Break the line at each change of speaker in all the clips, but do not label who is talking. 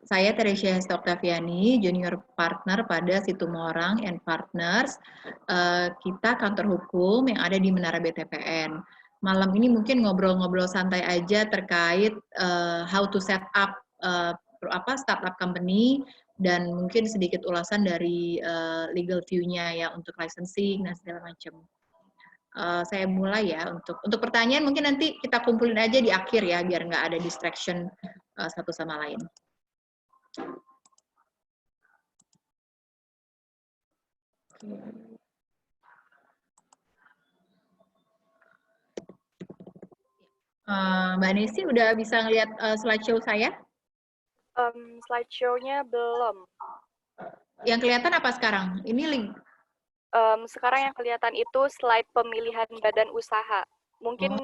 Saya Teresia Hesta Oktaviani, Junior Partner pada Situmorang and Partners. Kita kantor hukum yang ada di Menara BTPN. Malam ini mungkin ngobrol-ngobrol santai aja terkait how to set up startup company dan mungkin sedikit ulasan dari legal view-nya ya untuk licensing dan segala macam. Saya mulai ya untuk pertanyaan mungkin nanti kita kumpulin aja di akhir ya biar nggak ada distraction satu sama lain. Mbak Nesi udah bisa ngeliat slideshow saya?
Slideshow-nya belum.
Yang kelihatan apa sekarang? Ini link.
Sekarang yang kelihatan itu slide pemilihan badan usaha. Mungkin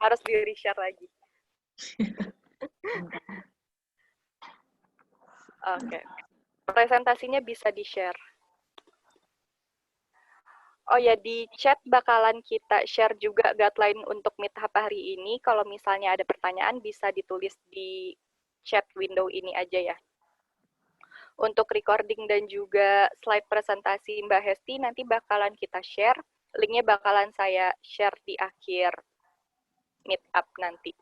harus di-reshare lagi. Oke. Presentasinya bisa di-share. Oh ya, di chat bakalan kita share juga guideline untuk meetup hari ini. Kalau misalnya ada pertanyaan bisa ditulis di chat window ini aja ya. Untuk recording dan juga slide presentasi Mbak Hesti nanti bakalan kita share. Linknya bakalan saya share di akhir meetup nanti.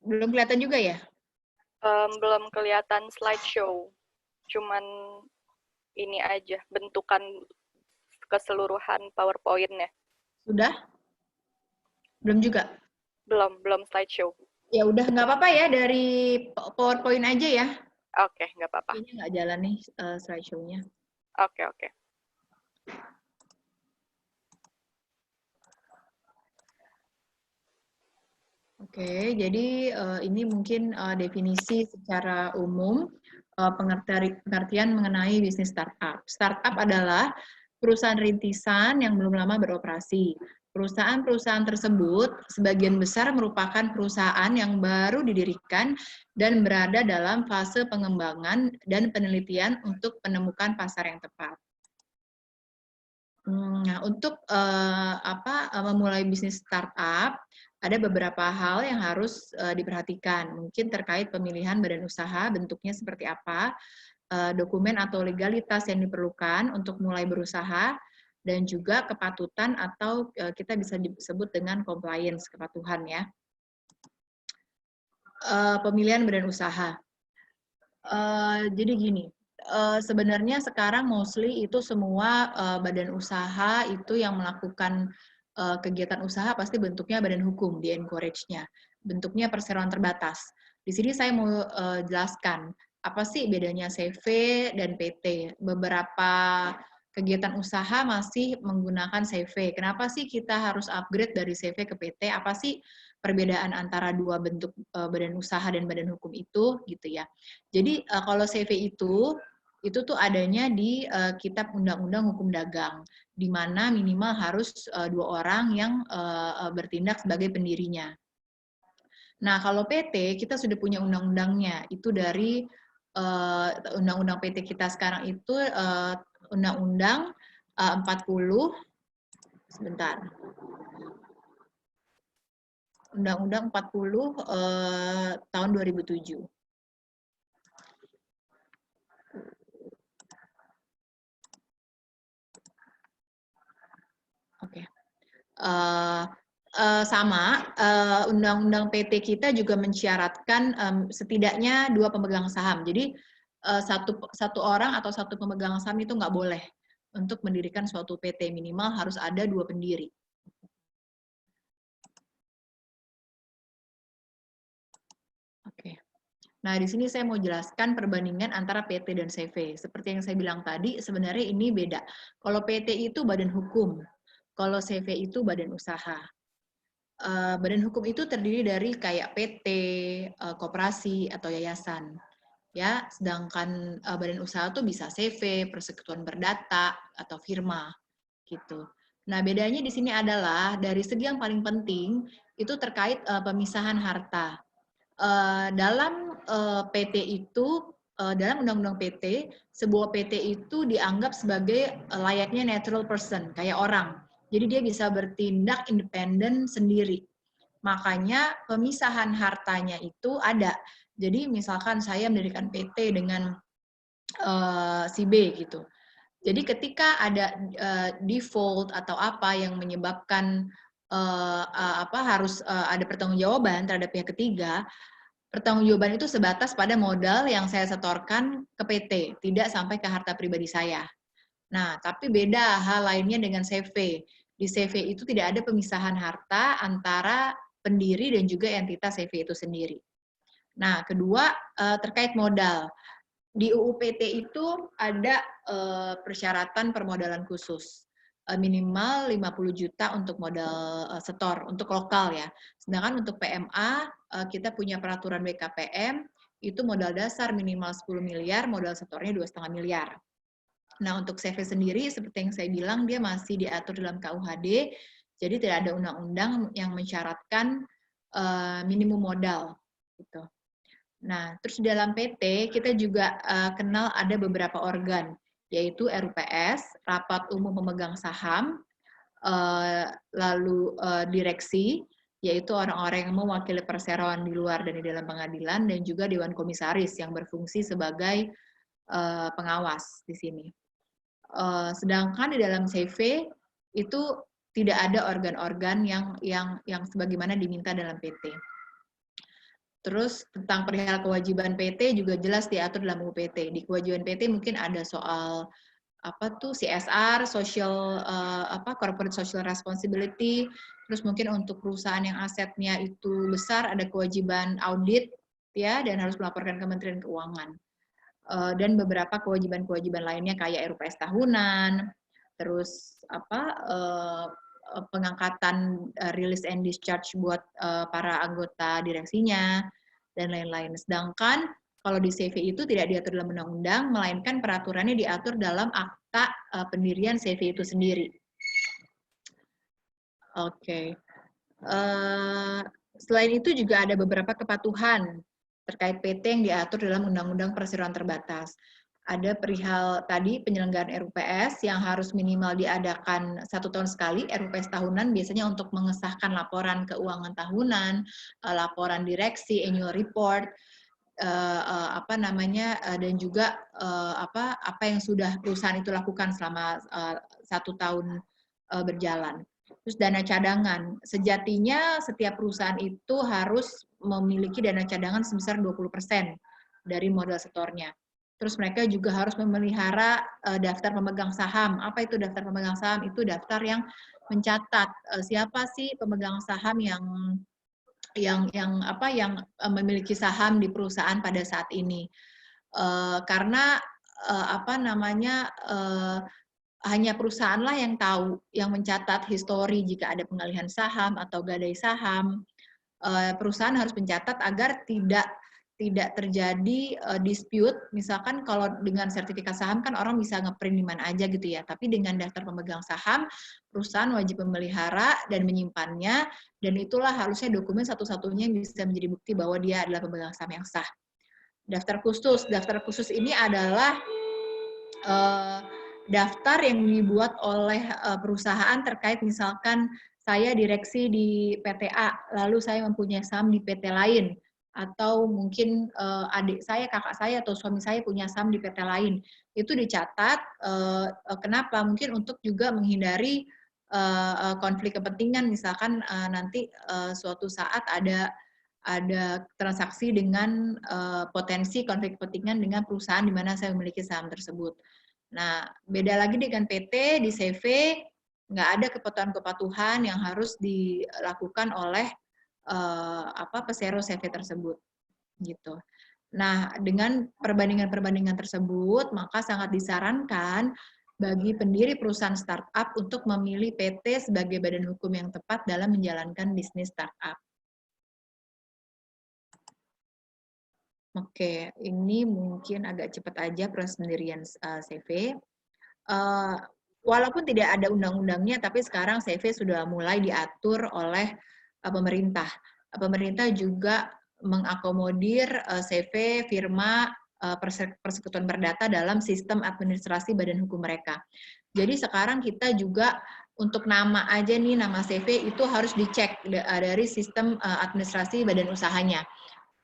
Belum kelihatan juga ya?
Belum kelihatan slideshow. Cuman ini aja, bentukan keseluruhan PowerPoint-nya.
Sudah? Belum juga?
Belum slideshow.
Ya udah, nggak apa-apa ya, dari PowerPoint aja ya.
Oke, nggak apa-apa.
Ini nggak jalan nih slideshow-nya.
Oke.
Oke, jadi ini mungkin definisi secara umum pengertian mengenai bisnis startup. Startup adalah perusahaan rintisan yang belum lama beroperasi. Perusahaan-perusahaan tersebut sebagian besar merupakan perusahaan yang baru didirikan dan berada dalam fase pengembangan dan penelitian untuk menemukan pasar yang tepat. Nah, untuk memulai bisnis startup, ada beberapa hal yang harus diperhatikan. Mungkin terkait pemilihan badan usaha, bentuknya seperti apa, dokumen atau legalitas yang diperlukan untuk mulai berusaha, dan juga kepatutan atau kita bisa disebut dengan compliance, kepatuhan ya. Pemilihan badan usaha. Jadi gini, sebenarnya sekarang mostly itu semua badan usaha itu yang melakukan kegiatan usaha pasti bentuknya badan hukum, di encourage-nya. Bentuknya perseroan terbatas. Di sini saya mau jelaskan, apa sih bedanya CV dan PT. Beberapa kegiatan usaha masih menggunakan CV. Kenapa sih kita harus upgrade dari CV ke PT? Apa sih perbedaan antara dua bentuk badan usaha dan badan hukum itu, gitu ya. Jadi kalau CV itu tuh adanya di Kitab Undang-Undang Hukum Dagang, di mana minimal harus 2 orang yang bertindak sebagai pendirinya. Nah, kalau PT kita sudah punya undang-undangnya, itu dari undang-undang PT kita sekarang itu Undang-Undang 40, sebentar. Undang-Undang 40 tahun 2007. Oke. Sama, undang-undang PT kita juga mensyaratkan setidaknya 2 pemegang saham. Jadi satu orang atau satu pemegang saham itu nggak boleh untuk mendirikan suatu PT, minimal harus ada 2 pendiri. Oke. Nah, di sini saya mau jelaskan perbandingan antara PT dan CV. Seperti yang saya bilang tadi, sebenarnya ini beda. Kalau PT itu badan hukum, kalau CV itu badan usaha. Badan hukum itu terdiri dari kayak PT, koperasi, atau yayasan. Ya, sedangkan badan usaha itu bisa CV, persekutuan berdata, atau firma gitu. Nah, bedanya di sini adalah dari segi yang paling penting itu terkait pemisahan harta. Dalam PT itu, dalam Undang-Undang PT, sebuah PT itu dianggap sebagai layaknya natural person, kayak orang. Jadi dia bisa bertindak independen sendiri. Makanya pemisahan hartanya itu ada. Jadi misalkan saya mendirikan PT dengan si B gitu. Jadi ketika ada default atau apa yang menyebabkan harus ada pertanggungjawaban terhadap pihak ketiga, pertanggungjawaban itu sebatas pada modal yang saya setorkan ke PT, tidak sampai ke harta pribadi saya. Nah, tapi beda hal lainnya dengan CV. Di CV itu tidak ada pemisahan harta antara pendiri dan juga entitas CV itu sendiri. Nah, kedua terkait modal. Di UU PT itu ada persyaratan permodalan khusus. Minimal 50 juta untuk modal setor, untuk lokal ya. Sedangkan untuk PMA, kita punya peraturan BKPM, itu modal dasar minimal 10 miliar, modal setornya 2,5 miliar. Nah, untuk CV sendiri, seperti yang saya bilang, dia masih diatur dalam KUHD, jadi tidak ada undang-undang yang mensyaratkan minimum modal. Gitu. Nah, terus di dalam PT kita juga kenal ada beberapa organ, yaitu RUPS, Rapat Umum Pemegang Saham, lalu direksi, yaitu orang-orang yang mewakili perseroan di luar dan di dalam pengadilan, dan juga Dewan Komisaris yang berfungsi sebagai pengawas di sini. Sedangkan di dalam CV itu tidak ada organ-organ yang sebagaimana diminta dalam PT. Terus tentang perihal kewajiban PT juga jelas diatur dalam UU PT. Di kewajiban PT mungkin ada soal apa tuh CSR, corporate social responsibility. Terus mungkin untuk perusahaan yang asetnya itu besar ada kewajiban audit ya dan harus melaporkan Kementerian Keuangan. Dan beberapa kewajiban-kewajiban lainnya kayak RUPS tahunan, terus pengangkatan release and discharge buat para anggota direksinya dan lain-lain. Sedangkan kalau di CV itu tidak diatur dalam undang-undang, melainkan peraturannya diatur dalam akta pendirian CV itu sendiri. Oke. Selain itu juga ada beberapa kepatuhan terkait PT yang diatur dalam Undang-Undang Perseroan Terbatas. Ada perihal tadi penyelenggaraan RUPS yang harus minimal diadakan 1 tahun sekali, RUPS tahunan biasanya untuk mengesahkan laporan keuangan tahunan, laporan direksi, annual report, dan juga apa yang sudah perusahaan itu lakukan selama 1 tahun berjalan. Terus dana cadangan, sejatinya setiap perusahaan itu harus memiliki dana cadangan sebesar 20% dari modal setornya. Terus mereka juga harus memelihara daftar pemegang saham. Apa itu daftar pemegang saham? Itu daftar yang mencatat siapa sih pemegang saham yang memiliki saham di perusahaan pada saat ini. Karena hanya perusahaanlah yang tahu, yang mencatat histori jika ada pengalihan saham atau gadai saham. Perusahaan harus mencatat agar tidak terjadi dispute. Misalkan kalau dengan sertifikat saham kan orang bisa ngeprint di mana aja gitu ya. Tapi dengan daftar pemegang saham, perusahaan wajib memelihara dan menyimpannya. Dan itulah harusnya dokumen satu-satunya yang bisa menjadi bukti bahwa dia adalah pemegang saham yang sah. Daftar khusus ini adalah daftar yang dibuat oleh perusahaan terkait misalkan saya direksi di PT A, lalu saya mempunyai saham di PT lain, atau mungkin adik saya, kakak saya, atau suami saya punya saham di PT lain. Itu dicatat, kenapa? Mungkin untuk juga menghindari konflik kepentingan, misalkan nanti suatu saat ada transaksi dengan potensi konflik kepentingan dengan perusahaan di mana saya memiliki saham tersebut. Nah, beda lagi dengan PT, di CV nggak ada kepatuhan-kepatuhan yang harus dilakukan oleh pesero CV tersebut, gitu. Nah, dengan perbandingan-perbandingan tersebut, maka sangat disarankan bagi pendiri perusahaan startup untuk memilih PT sebagai badan hukum yang tepat dalam menjalankan bisnis startup. Oke, ini mungkin agak cepat aja proses pendirian CV. walaupun tidak ada undang-undangnya, tapi sekarang CV sudah mulai diatur oleh pemerintah. Pemerintah juga mengakomodir CV, firma, persekutuan perdata dalam sistem administrasi badan hukum mereka. Jadi sekarang kita juga untuk nama aja nih, nama CV itu harus dicek dari sistem administrasi badan usahanya.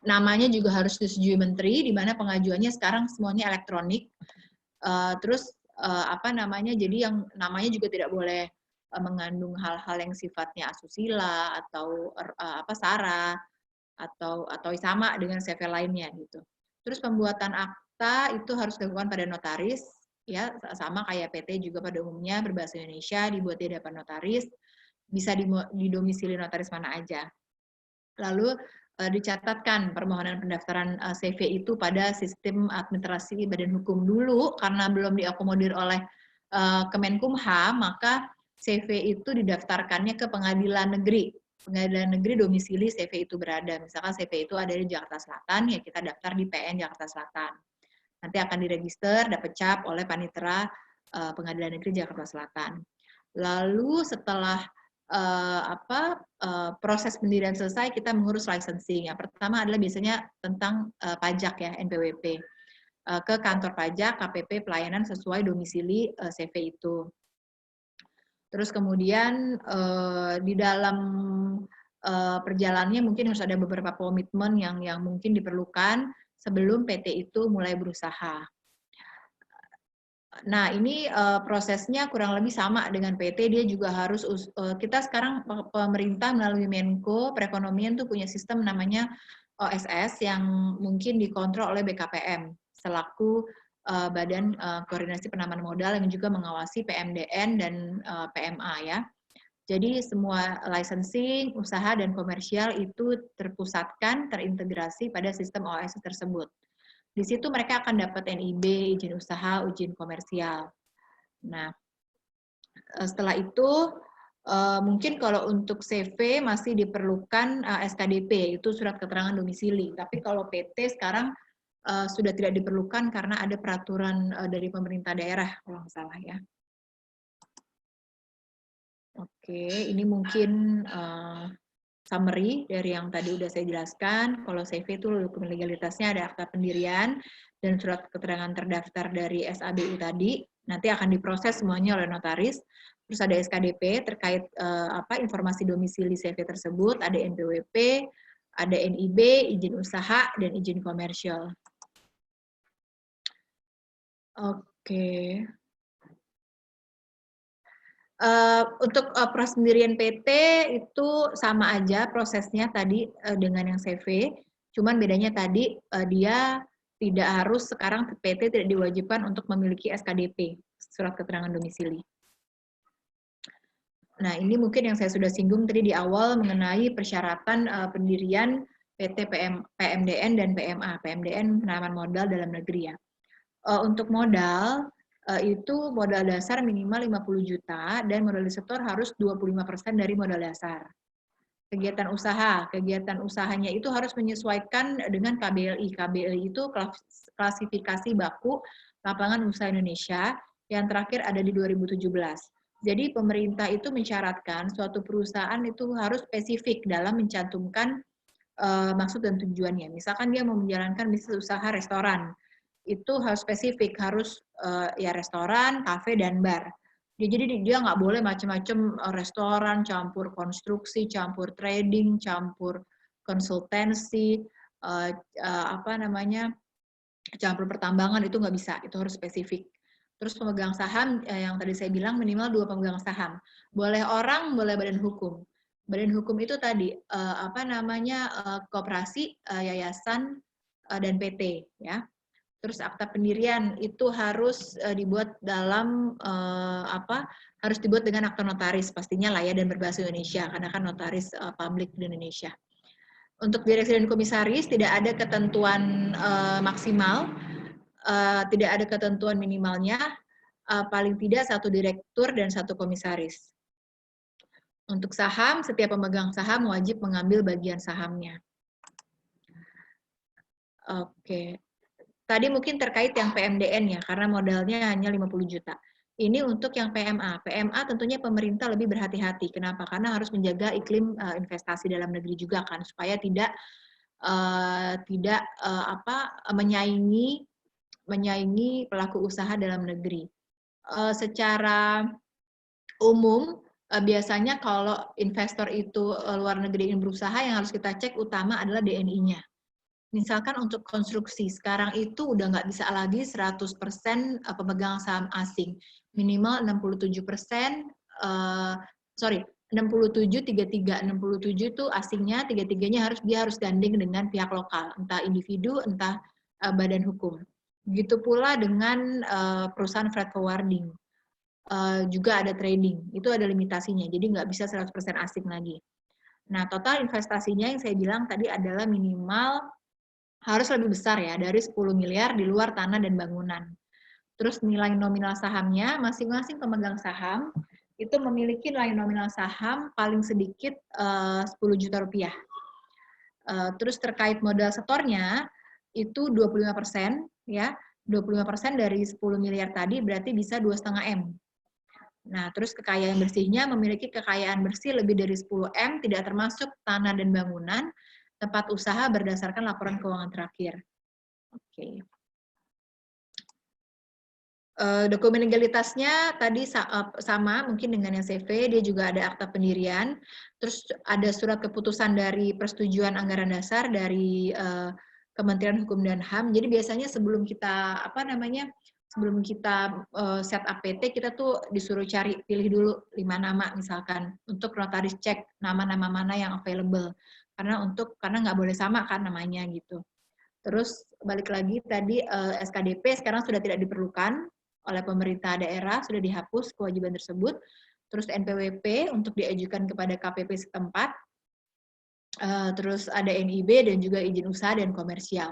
Namanya juga harus disetujui menteri, di mana pengajuannya sekarang semuanya elektronik. Terus apa namanya, jadi yang namanya juga tidak boleh mengandung hal-hal yang sifatnya asusila atau sara atau sama dengan CV lainnya gitu. Terus pembuatan akta itu harus dilakukan pada notaris, ya sama kayak PT juga pada umumnya berbahasa Indonesia, dibuat di hadapan notaris, bisa didomisili notaris mana aja. Lalu dicatatkan permohonan pendaftaran CV itu pada sistem administrasi badan hukum dulu, karena belum diakomodir oleh Kemenkumham, maka CV itu didaftarkannya ke pengadilan negeri. Pengadilan negeri domisili CV itu berada. Misalkan CV itu ada di Jakarta Selatan, ya kita daftar di PN Jakarta Selatan. Nanti akan diregister, dapat cap oleh Panitera Pengadilan Negeri Jakarta Selatan. Lalu setelah proses pendirian selesai, kita mengurus licensing. Yang pertama adalah biasanya tentang pajak ya, NPWP. Ke kantor pajak, KPP pelayanan sesuai domisili CV itu. Terus kemudian di dalam perjalanannya mungkin harus ada beberapa komitmen yang mungkin diperlukan sebelum PT itu mulai berusaha. Nah, ini prosesnya kurang lebih sama dengan PT, dia juga harus, kita sekarang pemerintah melalui Menko Perekonomian tuh punya sistem namanya OSS yang mungkin dikontrol oleh BKPM, selaku Badan Koordinasi Penanaman Modal yang juga mengawasi PMDN dan PMA ya. Jadi semua licensing, usaha, dan komersial itu terpusatkan, terintegrasi pada sistem OSS tersebut. Di situ mereka akan dapat NIB, izin usaha, izin komersial. Nah, setelah itu mungkin kalau untuk CV masih diperlukan SKDP, itu surat keterangan domisili. Tapi kalau PT sekarang sudah tidak diperlukan karena ada peraturan dari pemerintah daerah, kalau nggak salah ya. Oke, ini mungkin summary dari yang tadi udah saya jelaskan. Kalau CV itu dokumen legalitasnya ada akta pendirian dan surat keterangan terdaftar dari SABU tadi. Nanti akan diproses semuanya oleh notaris. Terus ada SKDP terkait informasi domisili CV tersebut, ada NPWP, ada NIB, izin usaha, dan izin komersial. Oke. Untuk proses pendirian PT itu sama aja prosesnya tadi dengan yang CV, cuman bedanya tadi dia tidak harus sekarang PT tidak diwajibkan untuk memiliki SKDP, surat keterangan domisili. Nah, ini mungkin yang saya sudah singgung tadi di awal mengenai persyaratan pendirian PT PMDN dan PMA. PMDN penanaman modal dalam negeri ya. Untuk modal itu modal dasar minimal 50 juta dan modal disetor harus 25% dari modal dasar. Kegiatan usahanya itu harus menyesuaikan dengan KBLI. KBLI itu klasifikasi baku lapangan usaha Indonesia yang terakhir ada di 2017. Jadi pemerintah itu mensyaratkan suatu perusahaan itu harus spesifik dalam mencantumkan maksud dan tujuannya. Misalkan dia mau menjalankan bisnis usaha restoran, itu harus spesifik, harus ya restoran, kafe, dan bar. Jadi dia nggak boleh macam-macam restoran, campur konstruksi, campur trading, campur konsultansi, campur pertambangan, itu nggak bisa, itu harus spesifik. Terus pemegang saham yang tadi saya bilang minimal 2 pemegang saham. Boleh orang, boleh badan hukum. Badan hukum itu tadi koperasi, yayasan, dan PT ya. Terus akta pendirian itu harus dibuat dalam harus dibuat dengan akta notaris pastinya lah ya, dan berbahasa Indonesia karena kan notaris publik di Indonesia. Untuk direksi dan komisaris tidak ada ketentuan maksimal, tidak ada ketentuan minimalnya, paling tidak 1 direktur dan 1 komisaris. Untuk saham, setiap pemegang saham wajib mengambil bagian sahamnya. Oke. Tadi mungkin terkait yang PMDN ya, karena modalnya hanya 50 juta. Ini untuk yang PMA. PMA tentunya pemerintah lebih berhati-hati. Kenapa? Karena harus menjaga iklim investasi dalam negeri juga kan, supaya tidak menyaingi pelaku usaha dalam negeri. Secara umum biasanya kalau investor itu luar negeri ingin berusaha, yang harus kita cek utama adalah DNI-nya. Misalkan untuk konstruksi, sekarang itu udah nggak bisa lagi 100% pemegang saham asing. Minimal 67%, 67, 67 itu asingnya, 3-3-nya dia harus gandeng dengan pihak lokal, entah individu, entah badan hukum. Begitu pula dengan perusahaan freight forwarding. Juga ada trading, itu ada limitasinya, jadi nggak bisa 100% asing lagi. Nah, total investasinya yang saya bilang tadi adalah minimal harus lebih besar ya, dari 10 miliar di luar tanah dan bangunan. Terus nilai nominal sahamnya, masing-masing pemegang saham itu memiliki nilai nominal saham paling sedikit 10 juta rupiah. Terus terkait modal setornya, itu 25%, ya, 25% dari 10 miliar tadi berarti bisa 2,5 M. Nah, terus kekayaan bersihnya memiliki kekayaan bersih lebih dari 10 M, tidak termasuk tanah dan bangunan, tempat usaha berdasarkan laporan keuangan terakhir. Oke. Dokumen legalitasnya tadi sama mungkin dengan yang CV, dia juga ada akta pendirian, terus ada surat keputusan dari persetujuan anggaran dasar dari Kementerian Hukum dan HAM. Jadi biasanya sebelum kita set APT, kita tuh disuruh pilih dulu 5 nama misalkan, untuk notaris cek nama-nama mana yang available, karena nggak boleh sama kan namanya gitu. Terus balik lagi tadi SKDP sekarang sudah tidak diperlukan oleh pemerintah daerah, sudah dihapus kewajiban tersebut. Terus NPWP untuk diajukan kepada KPP setempat. Terus ada NIB dan juga izin usaha dan komersial.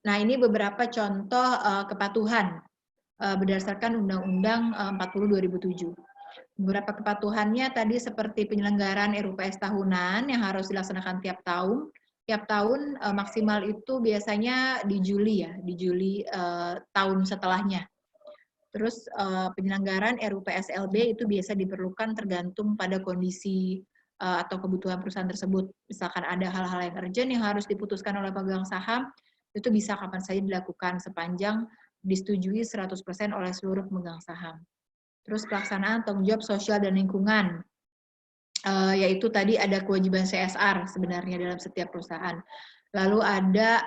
Nah, ini beberapa contoh kepatuhan berdasarkan Undang-Undang 40 2007. Beberapa kepatuhannya tadi seperti penyelenggaraan RUPS tahunan yang harus dilaksanakan tiap tahun. Tiap tahun maksimal itu biasanya di Juli ya, di Juli tahun setelahnya. Terus penyelenggaraan RUPS LB itu biasa diperlukan tergantung pada kondisi atau kebutuhan perusahaan tersebut. Misalkan ada hal-hal yang urgent yang harus diputuskan oleh pemegang saham, itu bisa kapan saja dilakukan sepanjang disetujui 100% oleh seluruh pemegang saham. Terus pelaksanaan tanggung jawab sosial dan lingkungan, yaitu tadi ada kewajiban CSR sebenarnya dalam setiap perusahaan. Lalu ada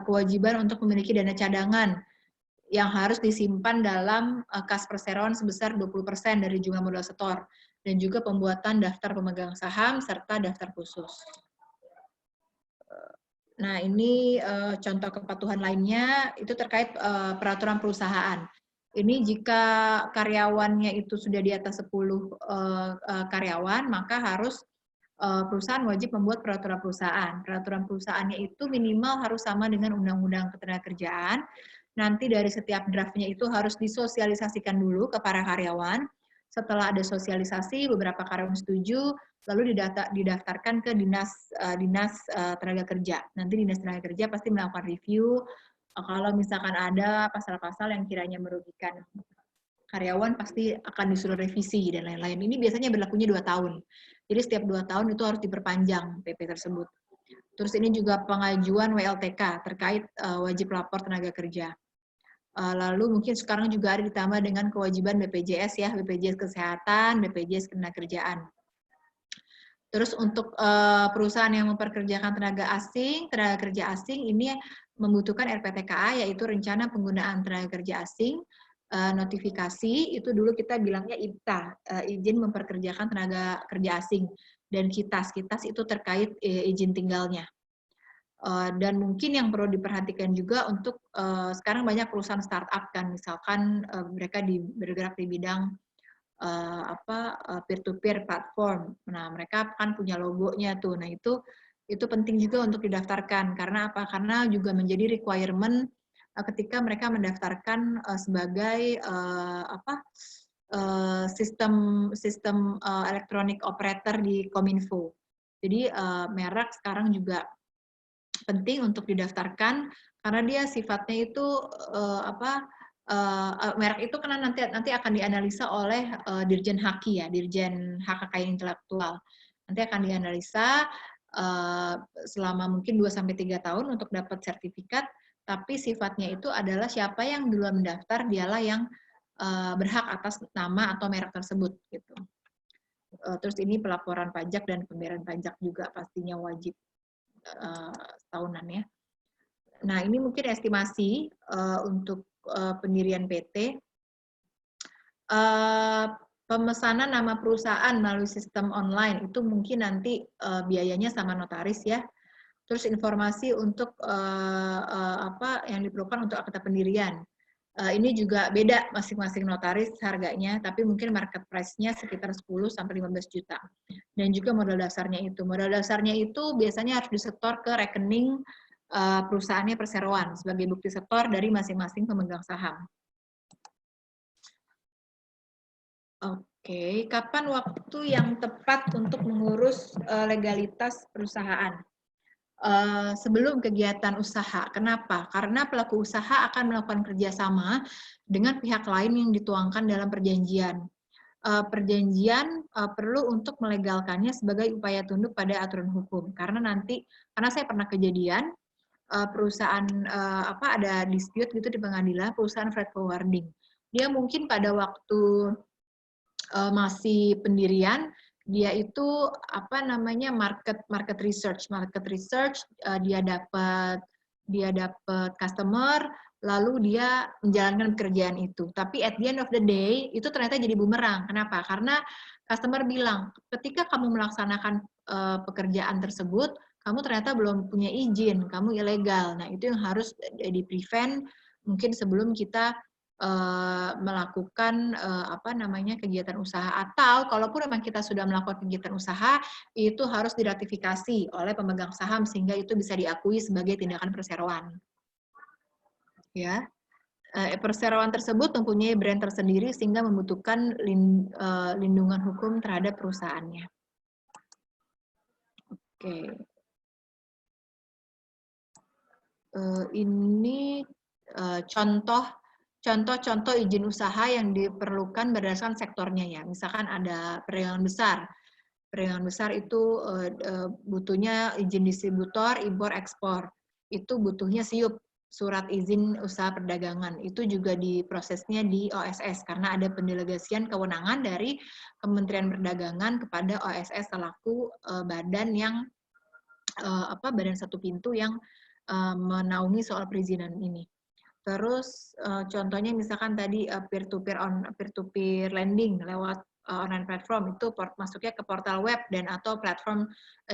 kewajiban untuk memiliki dana cadangan yang harus disimpan dalam kas perseroan sebesar 20% dari jumlah modal setor, dan juga pembuatan daftar pemegang saham serta daftar khusus. Nah, ini contoh kepatuhan lainnya itu terkait peraturan perusahaan. Ini jika karyawannya itu sudah di atas 10 karyawan, maka harus perusahaan wajib membuat peraturan perusahaan. Peraturan perusahaannya itu minimal harus sama dengan Undang-Undang Ketenagakerjaan. Nanti dari setiap draftnya itu harus disosialisasikan dulu ke para karyawan. Setelah ada sosialisasi, beberapa karyawan setuju, lalu didaftarkan ke dinas tenaga kerja. Nanti dinas tenaga kerja pasti melakukan review. Kalau misalkan ada pasal-pasal yang kiranya merugikan karyawan, pasti akan disuruh revisi dan lain-lain. Ini biasanya berlakunya 2 tahun. Jadi setiap 2 tahun itu harus diperpanjang PP tersebut. Terus ini juga pengajuan WLTK terkait wajib lapor tenaga kerja. Lalu mungkin sekarang juga ada ditambah dengan kewajiban BPJS ya, BPJS Kesehatan, BPJS Ketenagakerjaan. Terus untuk perusahaan yang memperkerjakan tenaga kerja asing ini membutuhkan RPTKA, yaitu Rencana Penggunaan Tenaga Kerja Asing. Notifikasi itu dulu kita bilangnya IPTA, izin memperkerjakan tenaga kerja asing, dan KITAS itu terkait izin tinggalnya. Dan mungkin yang perlu diperhatikan juga untuk sekarang banyak perusahaan startup kan, misalkan mereka bergerak di bidang peer-to-peer platform. Nah, mereka kan punya logonya tuh. Nah, itu penting juga untuk didaftarkan. Karena apa? Karena juga menjadi requirement ketika mereka mendaftarkan sebagai sistem elektronik operator di Kominfo. Jadi merek sekarang juga penting untuk didaftarkan karena dia sifatnya itu merek itu karena nanti akan dianalisa oleh Dirjen Haki ya, Dirjen Hak Kekayaan Intelektual. Nanti akan dianalisa selama mungkin 2-3 tahun untuk dapat sertifikat, tapi sifatnya itu adalah siapa yang duluan mendaftar dialah yang berhak atas nama atau merek tersebut gitu. Terus ini pelaporan pajak dan pembayaran pajak juga pastinya wajib tahunan ya. Nah ini mungkin estimasi untuk pendirian PT. Pemesanan nama perusahaan melalui sistem online itu mungkin nanti biayanya sama notaris ya. Terus informasi untuk apa yang diperlukan untuk akta pendirian. Ini juga beda masing-masing notaris harganya, tapi mungkin market price-nya sekitar 10-15 juta. Dan juga modal dasarnya itu. Modal dasarnya itu biasanya harus disetor ke rekening perusahaannya perseroan sebagai bukti setor dari masing-masing pemegang saham. Oke, kapan waktu yang tepat untuk mengurus legalitas perusahaan? Sebelum kegiatan usaha. Kenapa? Karena pelaku usaha akan melakukan kerjasama dengan pihak lain yang dituangkan dalam perjanjian. Perjanjian perlu untuk melegalkannya sebagai upaya tunduk pada aturan hukum. Karena saya pernah kejadian perusahaan ada dispute gitu di pengadilan, perusahaan freight forwarding. Dia mungkin pada waktu masih pendirian, dia itu market research dia dapat customer, lalu dia menjalankan pekerjaan itu. Tapi at the end of the day itu ternyata jadi bumerang. Kenapa? Karena customer bilang ketika kamu melaksanakan pekerjaan tersebut, kamu ternyata belum punya izin, kamu ilegal. Nah itu yang harus di-prevent mungkin sebelum kita melakukan kegiatan usaha, atau kalaupun memang kita sudah melakukan kegiatan usaha itu harus diratifikasi oleh pemegang saham sehingga itu bisa diakui sebagai tindakan perseroan. Ya, perseroan tersebut mempunyai brand tersendiri sehingga membutuhkan lindungan hukum terhadap perusahaannya. Oke, ini contoh izin usaha yang diperlukan berdasarkan sektornya ya. Misalkan ada perdagangan besar. Perdagangan besar itu butuhnya izin distributor, impor, ekspor. Itu butuhnya SIUP, surat izin usaha perdagangan. Itu juga diprosesnya di OSS karena ada pendelegasian kewenangan dari Kementerian Perdagangan kepada OSS selaku badan yang badan satu pintu yang menaungi soal perizinan ini. Terus contohnya misalkan tadi peer-to-peer lending lewat online platform itu masuknya ke portal web dan atau platform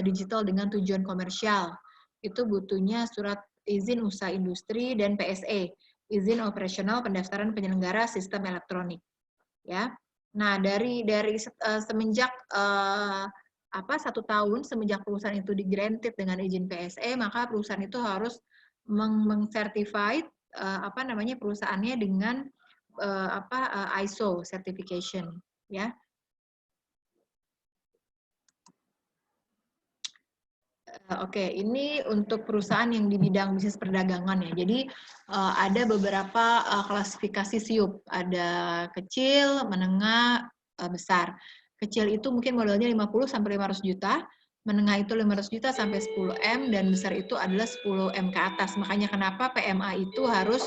digital dengan tujuan komersial. Itu butuhnya surat izin usaha industri dan PSE, izin operasional pendaftaran penyelenggara sistem elektronik. Ya. Nah, dari semenjak 1 tahun semenjak perusahaan itu di-granted dengan izin PSE, maka perusahaan itu harus meng-certified perusahaannya dengan ISO certification ya. Oke, ini untuk perusahaan yang di bidang bisnis perdagangan ya. Jadi ada beberapa klasifikasi SIUP, ada kecil, menengah, besar. Kecil itu mungkin modalnya 50 sampai 500 juta, menengah itu 500 juta sampai 10 M, dan besar itu adalah 10 M ke atas. Makanya kenapa PMA itu harus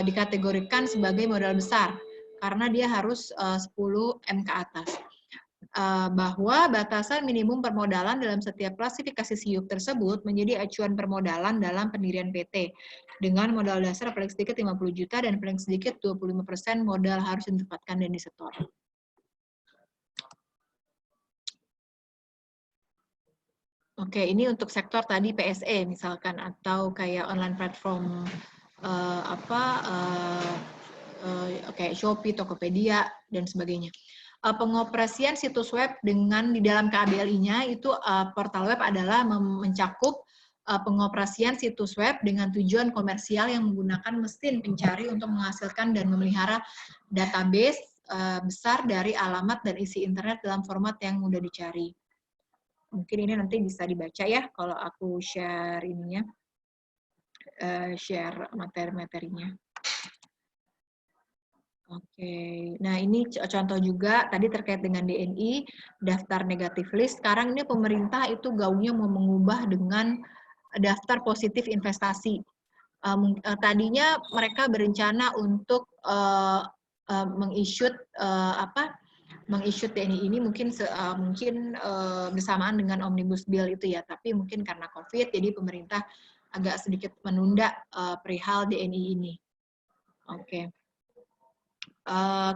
dikategorikan sebagai modal besar, karena dia harus 10 M ke atas. Bahwa batasan minimum permodalan dalam setiap klasifikasi SIUP tersebut menjadi acuan permodalan dalam pendirian PT, dengan modal dasar paling sedikit 50 juta dan paling sedikit 25% modal harus ditempatkan dan disetor. Oke, ini untuk sektor tadi PSE misalkan, atau kayak online platform kayak Shopee, Tokopedia, dan sebagainya. Pengoperasian situs web dengan di dalam KBLI-nya itu portal web adalah mencakup pengoperasian situs web dengan tujuan komersial yang menggunakan mesin pencari untuk menghasilkan dan memelihara database besar dari alamat dan isi internet dalam format yang mudah dicari. Mungkin ini nanti bisa dibaca ya kalau aku share ininya, share materi-materinya. Oke, nah ini contoh juga tadi terkait dengan DNI, daftar negatif list. Sekarang ini pemerintah itu gaungnya mau mengubah dengan daftar positif investasi. Tadinya mereka berencana untuk mengissued DNI ini mungkin bersamaan dengan Omnibus Bill itu ya, tapi mungkin karena COVID, jadi pemerintah agak sedikit menunda perihal DNI ini. Oke.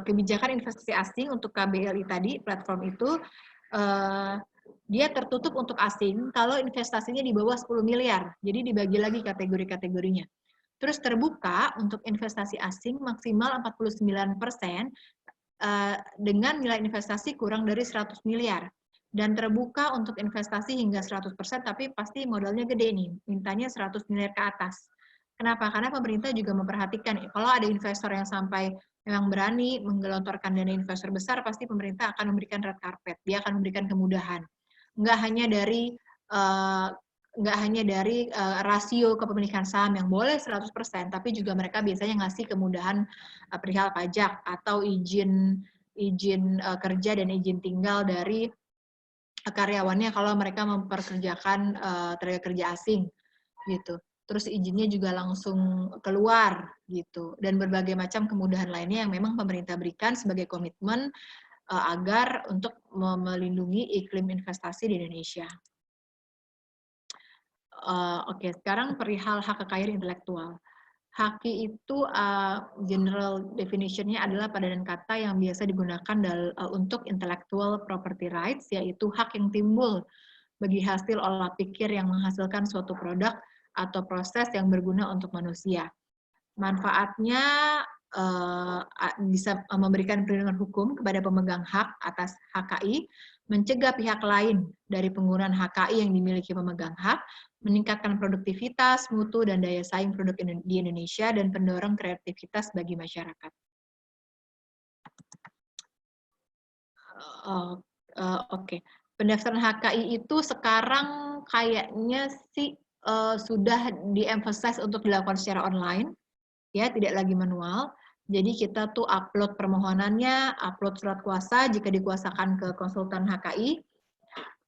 Kebijakan investasi asing untuk KBLI tadi, platform itu, dia tertutup untuk asing kalau investasinya di bawah 10 miliar. Jadi dibagi lagi kategori-kategorinya. Terus terbuka untuk investasi asing maksimal 49% dengan nilai investasi kurang dari 100 miliar. Dan terbuka untuk investasi hingga 100%, tapi pasti modalnya gede nih, mintanya 100 miliar ke atas. Kenapa? Karena pemerintah juga memperhatikan, kalau ada investor yang sampai memang berani menggelontorkan dana investor besar, pasti pemerintah akan memberikan red carpet, dia akan memberikan kemudahan. Nggak hanya dari rasio kepemilikan saham yang boleh 100%, tapi juga mereka biasanya ngasih kemudahan perihal pajak atau izin kerja dan izin tinggal dari karyawannya kalau mereka memperkerjakan tenaga kerja asing gitu. Terus izinnya juga langsung keluar gitu, dan berbagai macam kemudahan lainnya yang memang pemerintah berikan sebagai komitmen agar untuk melindungi iklim investasi di Indonesia. Oke, sekarang perihal hak kekayaan intelektual. HAKI itu general definition-nya adalah padanan kata yang biasa digunakan untuk intellectual property rights, yaitu hak yang timbul bagi hasil olah pikir yang menghasilkan suatu produk atau proses yang berguna untuk manusia. Manfaatnya bisa memberikan perlindungan hukum kepada pemegang hak atas HKI, mencegah pihak lain dari penggunaan HKI yang dimiliki pemegang hak, meningkatkan produktivitas, mutu, dan daya saing produk di Indonesia, dan pendorong kreativitas bagi masyarakat. Oke. Pendaftaran HKI itu sekarang kayaknya sih sudah di-emphasize untuk dilakukan secara online, ya, tidak lagi manual. Jadi kita tuh upload permohonannya, upload surat kuasa jika dikuasakan ke konsultan HKI,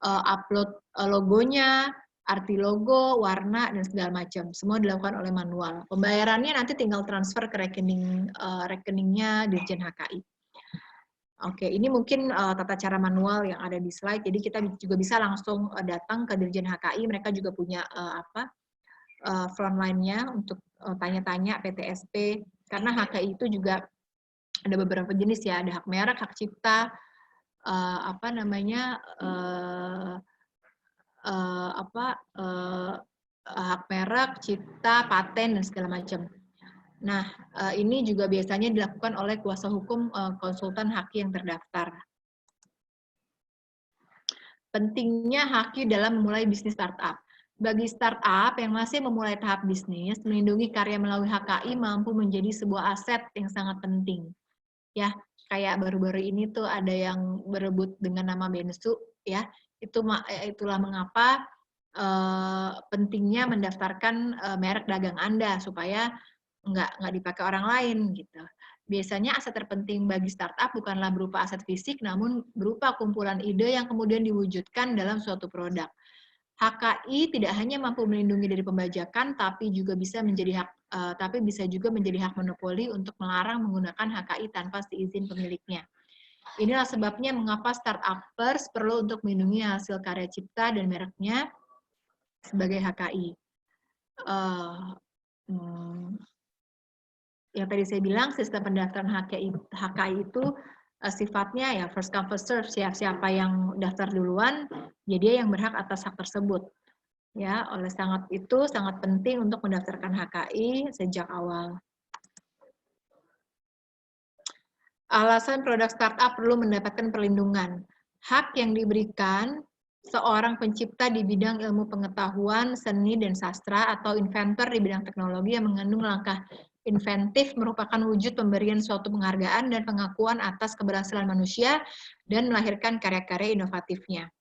upload logonya, arti logo, warna, dan segala macam. Semua dilakukan oleh manual. Pembayarannya nanti tinggal transfer ke rekeningnya Dirjen HKI. Oke, ini mungkin tata cara manual yang ada di slide. Jadi kita juga bisa langsung datang ke Dirjen HKI. Mereka juga punya frontline-nya untuk tanya-tanya PTSP. Karena HKI itu juga ada beberapa jenis ya. Ada hak merek, hak cipta, hak merek, cipta, paten, dan segala macam. Nah, ini juga biasanya dilakukan oleh kuasa hukum konsultan HAKI yang terdaftar. Pentingnya HAKI dalam memulai bisnis startup. Bagi startup yang masih memulai tahap bisnis, melindungi karya melalui HKI mampu menjadi sebuah aset yang sangat penting. Ya, kayak baru-baru ini tuh ada yang berebut dengan nama Bensu, ya. Itulah mengapa pentingnya mendaftarkan merek dagang Anda supaya nggak dipakai orang lain gitu. Biasanya aset terpenting bagi startup bukanlah berupa aset fisik, namun berupa kumpulan ide yang kemudian diwujudkan dalam suatu produk. HKI tidak hanya mampu melindungi dari pembajakan, tapi bisa juga menjadi hak monopoli untuk melarang menggunakan HKI tanpa seizin pemiliknya. Inilah sebabnya mengapa startupers perlu untuk melindungi hasil karya cipta dan mereknya sebagai HKI. Yang tadi saya bilang, sistem pendaftaran HKI itu sifatnya ya first come first serve, siapa yang daftar duluan, ya dia yang berhak atas hak tersebut. Ya, itu sangat penting untuk mendaftarkan HKI sejak awal. Alasan produk startup perlu mendapatkan perlindungan. Hak yang diberikan seorang pencipta di bidang ilmu pengetahuan, seni, dan sastra, atau inventor di bidang teknologi yang mengandung langkah inventif merupakan wujud pemberian suatu penghargaan dan pengakuan atas keberhasilan manusia dan melahirkan karya-karya inovatifnya.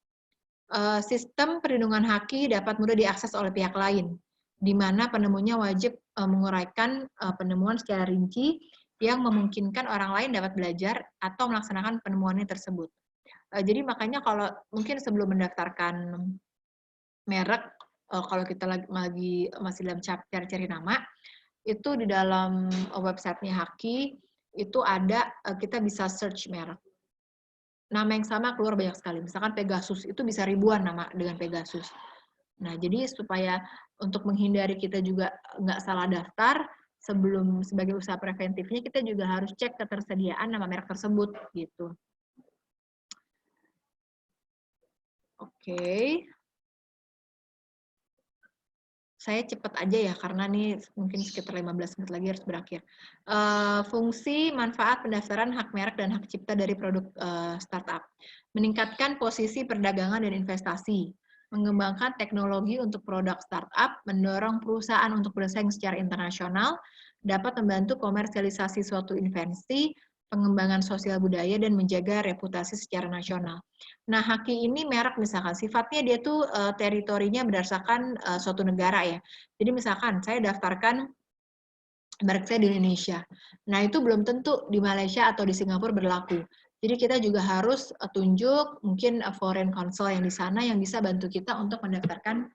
Sistem perlindungan haki dapat mudah diakses oleh pihak lain, di mana penemunya wajib menguraikan penemuan secara rinci yang memungkinkan orang lain dapat belajar atau melaksanakan penemuannya tersebut. Jadi makanya kalau mungkin sebelum mendaftarkan merek, kalau kita lagi masih dalam cari-cari nama, itu di dalam websitenya Haki, itu ada, kita bisa search merek. Nama yang sama keluar banyak sekali. Misalkan Pegasus, itu bisa ribuan nama dengan Pegasus. Nah, jadi supaya untuk menghindari kita juga nggak salah daftar, sebelum sebagai usaha preventifnya, kita juga harus cek ketersediaan nama merek tersebut, gitu. Oke. Saya cepat aja ya, karena nih mungkin sekitar 15 menit lagi harus berakhir. Fungsi manfaat pendaftaran hak merek dan hak cipta dari produk startup. Meningkatkan posisi perdagangan dan investasi. Mengembangkan teknologi untuk produk startup, mendorong perusahaan untuk bersaing secara internasional, dapat membantu komersialisasi suatu invensi, pengembangan sosial budaya, dan menjaga reputasi secara nasional. Nah, Haki ini merek misalkan, sifatnya dia tuh teritorinya berdasarkan suatu negara ya. Jadi misalkan saya daftarkan merek saya di Indonesia. Nah, itu belum tentu di Malaysia atau di Singapura berlaku. Jadi kita juga harus tunjuk mungkin foreign counsel yang di sana yang bisa bantu kita untuk mendaftarkan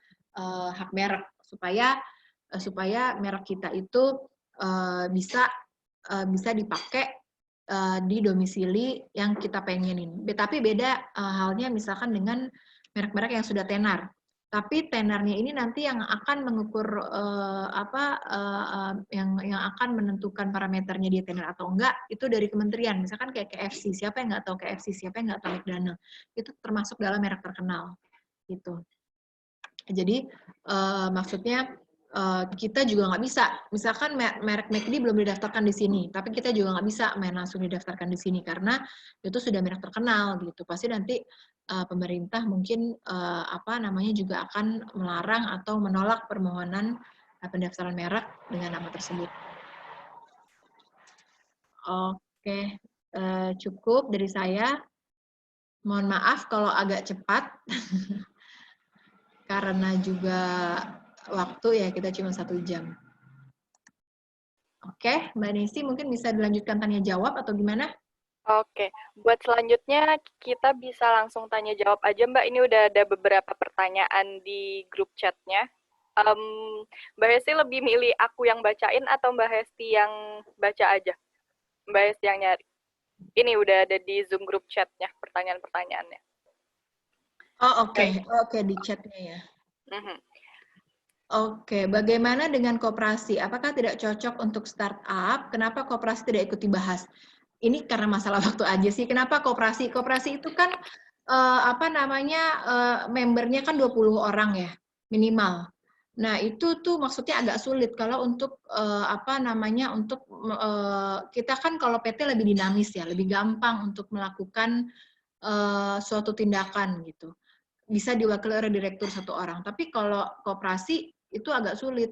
hak merek supaya merek kita itu bisa dipakai di domisili yang kita pengenin. Tapi beda halnya misalkan dengan merek-merek yang sudah tenar. Tapi tenarnya ini nanti yang akan mengukur yang akan menentukan parameternya dia tenar atau enggak itu dari kementerian. Misalkan kayak KFC, siapa yang nggak tahu KFC, siapa yang nggak tahu McDonald, itu termasuk dalam merek terkenal gitu. Jadi maksudnya kita juga nggak bisa, misalkan merek McD belum didaftarkan di sini, tapi kita juga nggak bisa main langsung didaftarkan di sini karena itu sudah merek terkenal gitu. Pasti nanti pemerintah mungkin juga akan melarang atau menolak permohonan pendaftaran merek dengan nama tersebut. Oke, cukup dari saya. Mohon maaf kalau agak cepat karena juga waktu ya kita cuma 1 jam. Oke, Mbak Nesi mungkin bisa dilanjutkan tanya jawab atau gimana?
Oke, buat selanjutnya kita bisa langsung tanya jawab aja Mbak. Ini udah ada beberapa pertanyaan di grup chatnya. Mbak Hesti lebih milih aku yang bacain atau Mbak Hesti yang baca aja? Mbak Hesti yang nyari. Ini udah ada di Zoom grup chatnya pertanyaan-pertanyaannya.
Oh oke, di chatnya ya. Oke, bagaimana dengan koperasi? Apakah tidak cocok untuk startup? Kenapa koperasi tidak ikut dibahas? Ini karena masalah waktu aja sih. Kenapa koperasi? Koperasi itu kan membernya kan 20 orang ya, minimal. Nah, itu tuh maksudnya agak sulit kalau untuk kita kan kalau PT lebih dinamis ya, lebih gampang untuk melakukan suatu tindakan gitu. Bisa diwakili oleh direktur 1 orang. Tapi kalau koperasi itu agak sulit.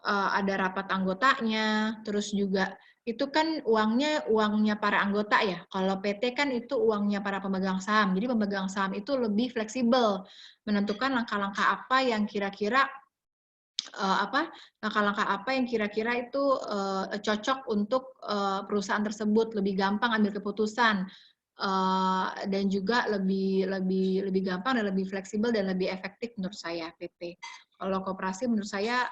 Ada rapat anggotanya, terus juga itu kan uangnya para anggota ya. Kalau PT kan itu uangnya para pemegang saham. Jadi pemegang saham itu lebih fleksibel menentukan langkah-langkah apa yang kira-kira itu cocok untuk perusahaan tersebut, lebih gampang ambil keputusan dan juga lebih gampang dan lebih fleksibel dan lebih efektif menurut saya PT. Kalau koperasi menurut saya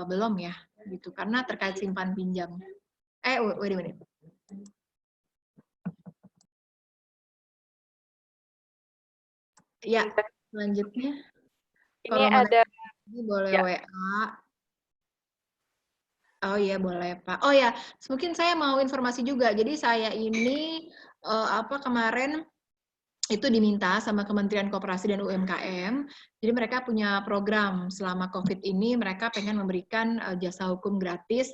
belum ya gitu karena terkait simpan pinjam. Wait a minute. Ya, selanjutnya.
Ini ada
boleh ya. WA. Oh iya boleh Pak. Oh ya, mungkin saya mau informasi juga. Jadi saya ini kemarin itu diminta sama Kementerian Koperasi dan UMKM. Jadi mereka punya program selama COVID ini mereka pengen memberikan jasa hukum gratis,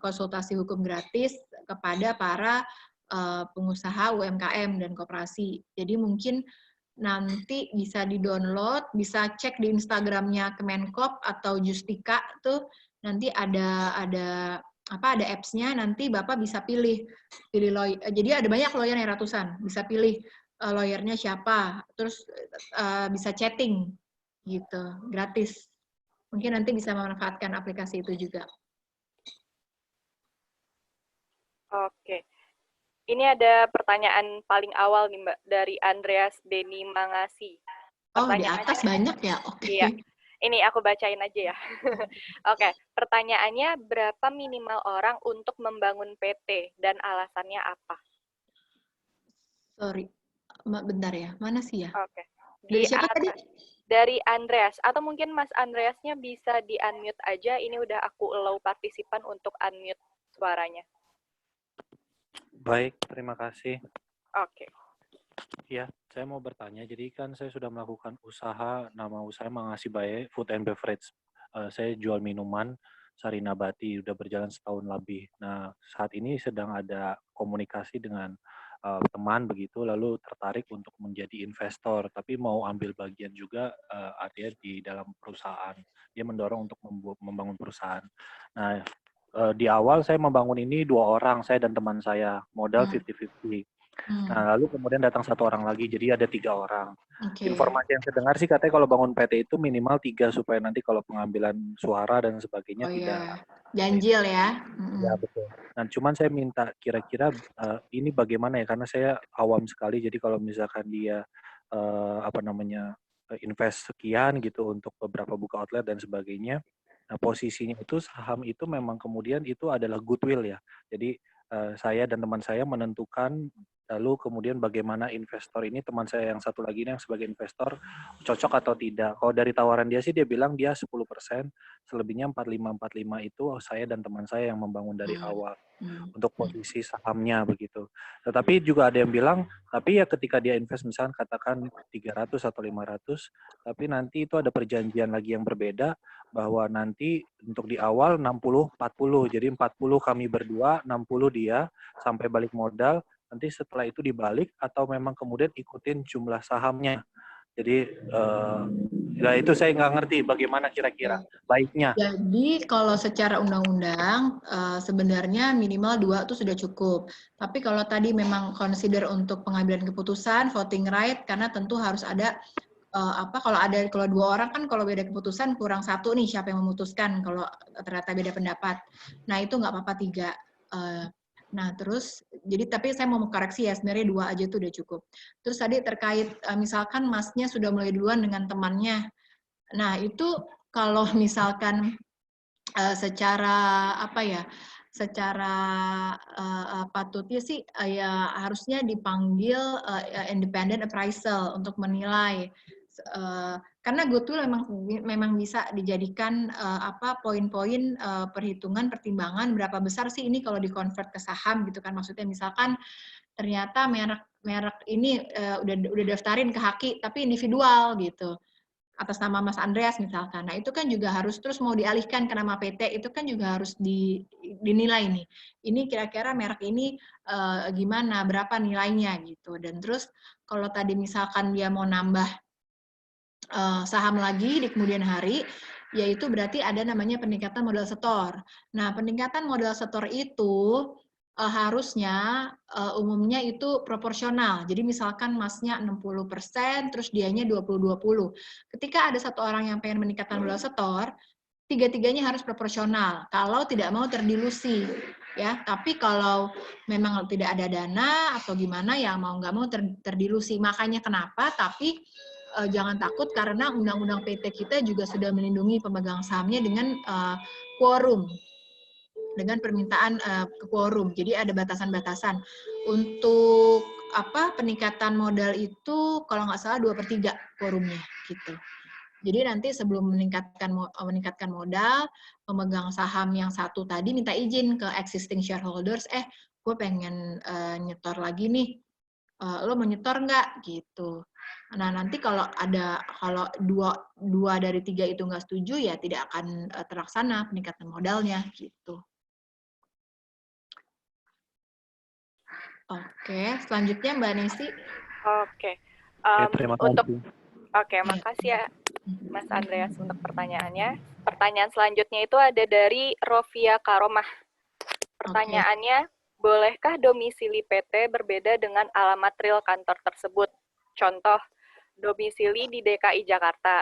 konsultasi hukum gratis kepada para pengusaha UMKM dan koperasi. Jadi mungkin nanti bisa di-download, bisa cek di Instagramnya Kemenkop atau Justika tuh nanti ada apps-nya, nanti Bapak bisa pilih lawyer. Jadi ada banyak lawyer yang ratusan, bisa pilih lawyernya siapa, terus bisa chatting gitu, gratis. Mungkin nanti bisa memanfaatkan aplikasi itu juga.
Oke. Ini ada pertanyaan paling awal nih Mbak, dari Andreas Deni Mangasi.
Oh, di atas banyak ya? Oke.
Iya, ini aku bacain aja ya. Oke, pertanyaannya berapa minimal orang untuk membangun PT dan alasannya apa?
Sorry, bentar ya, mana sih ya?
Oke,
Dari
di
siapa tadi?
dari Andreas, atau mungkin Mas Andreasnya bisa di-unmute aja, ini udah aku allow partisipan untuk unmute suaranya.
Baik, terima kasih.
Oke.
Ya, saya mau bertanya. Jadi kan saya sudah melakukan usaha, nama usaha Mangasi Bae Food and Beverage. Saya jual minuman sari nabati, udah berjalan setahun lebih. Nah, saat ini sedang ada komunikasi dengan teman begitu, lalu tertarik untuk menjadi investor, tapi mau ambil bagian juga artinya di dalam perusahaan. Dia mendorong untuk membangun perusahaan. Nah, di awal saya membangun ini 2 orang, saya dan teman saya, modal 50-50. Nah, lalu kemudian datang 1 orang lagi, jadi ada 3 orang.
Oke.
Informasi yang saya dengar sih katanya kalau bangun PT itu minimal 3 supaya nanti kalau pengambilan suara dan sebagainya tidak
ganjil ya.
Ya, betul. Nah, cuman saya minta kira-kira ini bagaimana ya, karena saya awam sekali, jadi kalau misalkan dia invest sekian gitu untuk beberapa buka outlet dan sebagainya, nah posisinya itu saham itu memang kemudian itu adalah goodwill ya. Jadi saya dan teman saya menentukan, lalu kemudian bagaimana investor ini, teman saya yang satu lagi ini yang sebagai investor cocok atau tidak. Kalau dari tawaran dia sih dia bilang dia 10%, selebihnya 45-45 itu saya dan teman saya yang membangun dari awal untuk posisi sahamnya begitu. Tetapi juga ada yang bilang, tapi ya ketika dia invest misalkan katakan 300 atau 500, tapi nanti itu ada perjanjian lagi yang berbeda bahwa nanti untuk di awal 60-40, jadi 40 kami berdua, 60 dia sampai balik modal, nanti setelah itu dibalik atau memang kemudian ikutin jumlah sahamnya. Jadi ya itu saya nggak ngerti bagaimana kira-kira baiknya.
Jadi kalau secara undang-undang sebenarnya minimal 2 itu sudah cukup. Tapi kalau tadi memang consider untuk pengambilan keputusan, voting right, karena tentu harus ada kalau 2 orang kan kalau beda keputusan kurang 1 nih siapa yang memutuskan kalau ternyata beda pendapat. Nah itu nggak apa-apa 3. Nah terus tapi saya mau koreksi ya, sebenarnya 2 aja itu udah cukup. Terus tadi terkait misalkan masnya sudah mulai duluan dengan temannya. Nah itu kalau misalkan secara patutnya sih ya harusnya dipanggil independent appraisal untuk menilai, karena goodwill memang bisa dijadikan poin-poin perhitungan pertimbangan berapa besar sih ini kalau dikonvert ke saham gitu kan, maksudnya misalkan ternyata merek ini udah daftarin ke Haki tapi individual gitu atas nama Mas Andreas misalkan. Nah, itu kan juga harus terus mau dialihkan ke nama PT, itu kan juga harus dinilai nih. Ini kira-kira merek ini gimana, berapa nilainya gitu. Dan terus kalau tadi misalkan dia mau nambah saham lagi di kemudian hari, yaitu berarti ada namanya peningkatan modal setor. Nah, peningkatan modal setor itu harusnya umumnya itu proporsional. Jadi misalkan masnya 60%, terus dianya 20-20. Ketika ada 1 orang yang pengen meningkatkan modal setor, 3-3-nya harus proporsional. Kalau tidak mau terdilusi, ya. Tapi kalau memang tidak ada dana atau gimana, ya mau nggak mau terdilusi. Makanya kenapa? Tapi jangan takut karena undang-undang PT kita juga sudah melindungi pemegang sahamnya dengan quorum. Dengan permintaan quorum. Jadi ada batasan-batasan. Untuk peningkatan modal itu kalau nggak salah 2/3 quorumnya gitu. Jadi nanti sebelum meningkatkan modal, pemegang saham yang satu tadi minta izin ke existing shareholders, gue pengen nyetor lagi nih, lo mau nyetor nggak gitu. Nah nanti kalau dua dari 3 itu nggak setuju ya tidak akan terlaksana peningkatan modalnya gitu. Oke, selanjutnya Mbak Nesi.
Oke.
Terima kasih.
Oke, makasih ya Mas Andreas untuk pertanyaannya. Pertanyaan selanjutnya itu ada dari Rofia Karomah. Pertanyaannya, bolehkah domisili PT berbeda dengan alamat real kantor tersebut? Contoh, domisili di DKI Jakarta.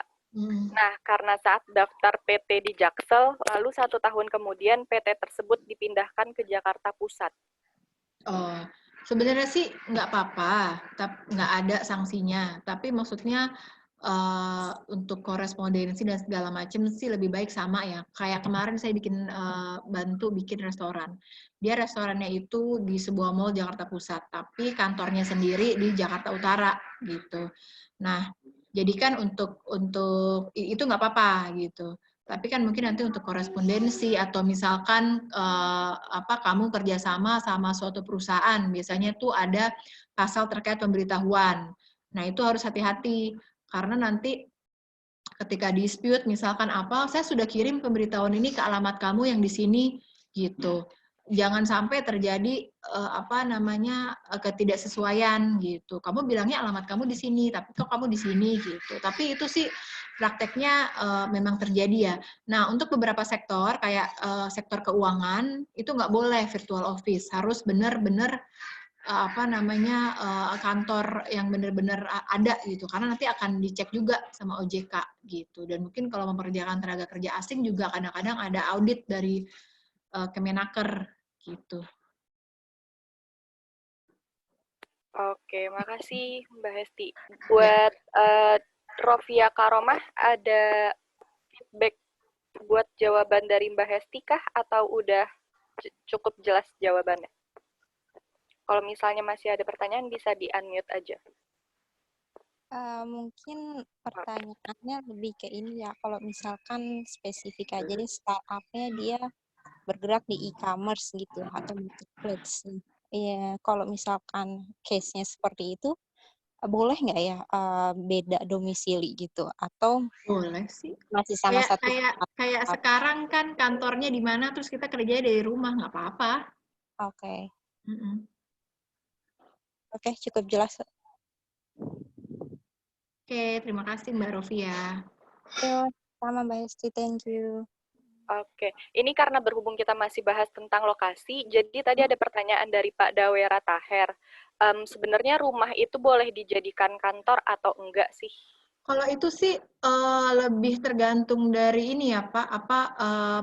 Nah, karena saat daftar PT di Jaksel, lalu 1 tahun kemudian PT tersebut dipindahkan ke Jakarta Pusat.
Oh, sebenarnya sih nggak apa-apa, nggak ada sanksinya. Tapi maksudnya untuk korespondensi dan segala macam sih lebih baik sama ya. Kayak kemarin saya bantu bikin restoran. Dia restorannya itu di sebuah mall Jakarta Pusat, tapi kantornya sendiri di Jakarta Utara gitu. Nah, jadi kan untuk itu nggak apa-apa gitu. Tapi kan mungkin nanti untuk korespondensi atau misalkan kamu kerjasama sama suatu perusahaan, biasanya tuh ada pasal terkait pemberitahuan. Nah, itu harus hati-hati karena nanti ketika dispute misalkan saya sudah kirim pemberitahuan ini ke alamat kamu yang di sini gitu. Jangan sampai terjadi ketidaksesuaian gitu. Kamu bilangnya alamat kamu di sini, tapi kok kamu di sini gitu. Tapi itu sih prakteknya memang terjadi ya. Nah, untuk beberapa sektor kayak sektor keuangan itu nggak boleh virtual office, harus benar-benar kantor yang benar-benar ada gitu, karena nanti akan dicek juga sama OJK gitu. Dan mungkin kalau memperkerjakan tenaga kerja asing juga kadang-kadang ada audit dari Kemenaker gitu.
Oke, makasih Mbak Hesti. Buat Rofia Karomah, ada feedback buat jawaban dari Mbak Hesti kah atau udah cukup jelas jawabannya? Kalau misalnya masih ada pertanyaan bisa di-unmute aja.
Mungkin pertanyaannya lebih ke ini ya, kalau misalkan spesifik aja nih startup-nya dia bergerak di e-commerce gitu atau marketplace. Iya, kalau misalkan case-nya seperti itu, boleh nggak ya beda domisili gitu atau
boleh sih.
masih sama satu
Kayak sekarang kan kantornya di mana terus kita kerjanya dari rumah, nggak apa-apa.
Oke. Oke, cukup jelas.
Oke, terima kasih Mbak Rofia.
Yo, sama Mbak Hesti, thank you.
Oke, ini karena berhubung kita masih bahas tentang lokasi, jadi tadi ada pertanyaan dari Pak Dawera Taher. Sebenarnya rumah itu boleh dijadikan kantor atau enggak sih?
Kalau itu sih lebih tergantung dari ini ya Pak,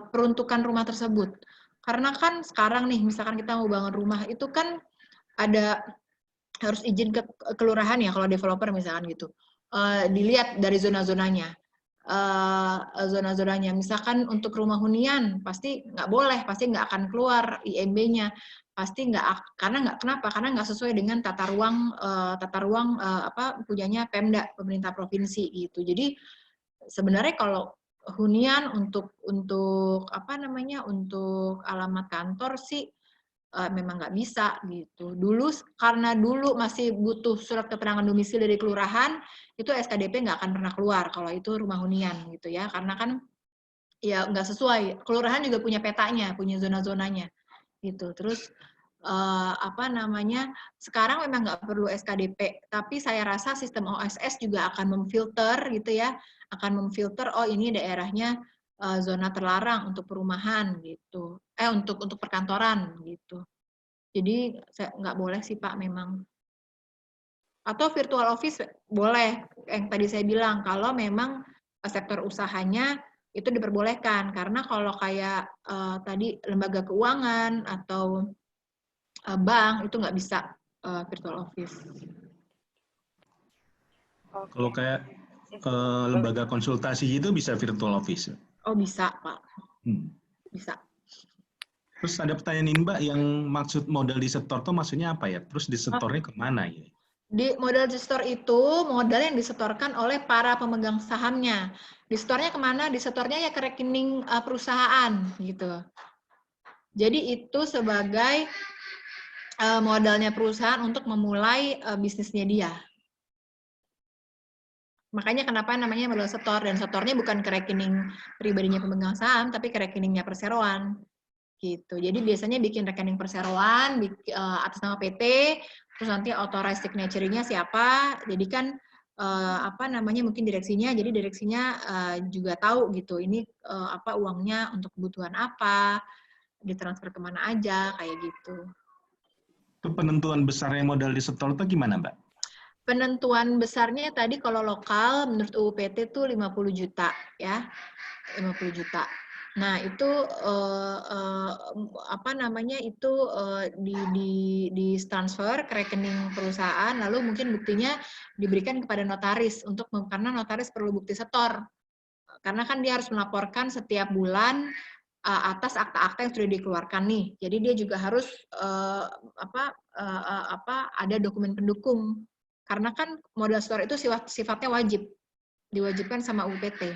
peruntukan rumah tersebut. Karena kan sekarang nih, misalkan kita mau bangun rumah, itu kan ada harus izin ke kelurahan ya kalau developer misalkan gitu. Dilihat dari zona-zonanya. Zona-zonanya. Misalkan untuk rumah hunian, pasti nggak boleh, pasti nggak akan keluar IMB-nya. Pasti nggak, kenapa? Karena nggak sesuai dengan tata ruang punyanya Pemda, pemerintah provinsi gitu. Jadi sebenarnya kalau hunian untuk alamat kantor sih memang nggak bisa gitu. Karena dulu masih butuh surat keterangan domisili dari kelurahan, itu SKDP nggak akan pernah keluar kalau itu rumah hunian gitu ya, karena kan ya nggak sesuai. Kelurahan juga punya petanya, punya zona-zonanya gitu. Terus sekarang memang nggak perlu SKDP, tapi saya rasa sistem OSS juga akan memfilter gitu ya, akan memfilter ini daerahnya zona terlarang untuk perumahan gitu, untuk perkantoran gitu. Jadi nggak boleh sih Pak memang. Atau virtual office boleh, yang tadi saya bilang, kalau memang sektor usahanya itu diperbolehkan, karena kalau kayak tadi lembaga keuangan atau bank itu nggak bisa virtual office.
Okay.
Kalau kayak lembaga konsultasi itu bisa virtual office?
Oh bisa Pak, bisa.
Terus ada pertanyaan Mbak, yang maksud modal disetor itu maksudnya apa ya? Terus disetornya kemana ya?
Di modal disetor itu modal yang disetorkan oleh para pemegang sahamnya. Disetornya kemana? Disetornya ya ke rekening perusahaan gitu. Jadi itu sebagai modalnya perusahaan untuk memulai bisnisnya dia. Makanya kenapa namanya modal setor, dan setornya bukan ke rekening pribadinya pemegang saham, tapi ke rekeningnya perseroan. Gitu. Jadi biasanya bikin rekening perseroan atas nama PT, terus nanti authorized signature-nya siapa. Jadi kan mungkin direksinya, jadi direksinya juga tahu gitu, ini uangnya untuk kebutuhan apa, ditransfer kemana aja, kayak gitu.
Itu penentuan besarnya modal disetor itu gimana, Mbak?
Penentuan besarnya tadi kalau lokal menurut UU PT tuh 50 juta ya. 50 juta. Nah, itu apa namanya itu di transfer ke rekening perusahaan, lalu mungkin buktinya diberikan kepada notaris karena notaris perlu bukti setor. Karena kan dia harus melaporkan setiap bulan atas akta-akta yang sudah dikeluarkan nih. Jadi dia juga harus ada dokumen pendukung. Karena kan modal setor itu sifatnya wajib, diwajibkan sama UPT.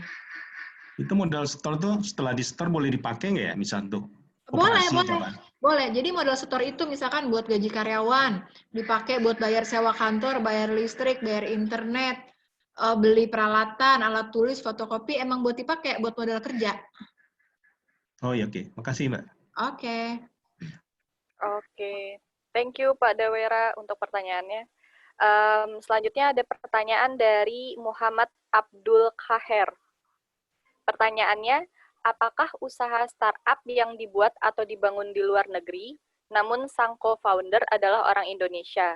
Itu modal setor tuh setelah di-setor boleh dipakai nggak ya, misal untuk
Boleh,
operasi atau apa?
boleh. Jadi modal setor itu misalkan buat gaji karyawan, dipakai buat bayar sewa kantor, bayar listrik, bayar internet, beli peralatan, alat tulis, fotokopi, emang buat dipakai buat modal kerja.
Oh iya, oke. Makasih, Mbak.
Oke.
Oke, thank you Pak Dawera untuk pertanyaannya. Selanjutnya ada pertanyaan dari Muhammad Abdul Khaher. Pertanyaannya, apakah usaha startup yang dibuat atau dibangun di luar negeri, namun sang co-founder adalah orang Indonesia?